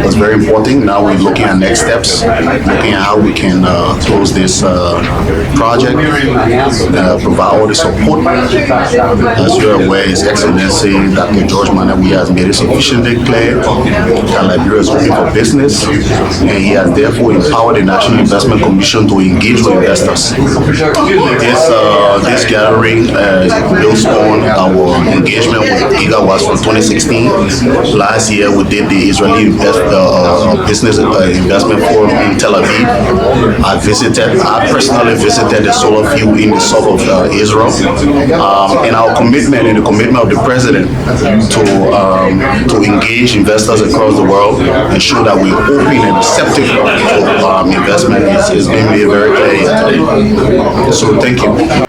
was very important. Now we're looking at next steps, looking at how we can close this project, provide all the support. As you're aware, His Excellency Dr. George Manawi has made it sufficiently clear that Liberia is looking for business, and he has therefore empowered the National Investment Commission to engage with investors. This gathering builds on our engagement with gigawatts from 2016. Last year, we did the Israeli Business Investment Forum in Tel Aviv. I personally visited the solar field in the south of Israel. And our commitment and the commitment of the president to engage investors across the world and show that we're open and receptive to investment is being made very clear. So thank you.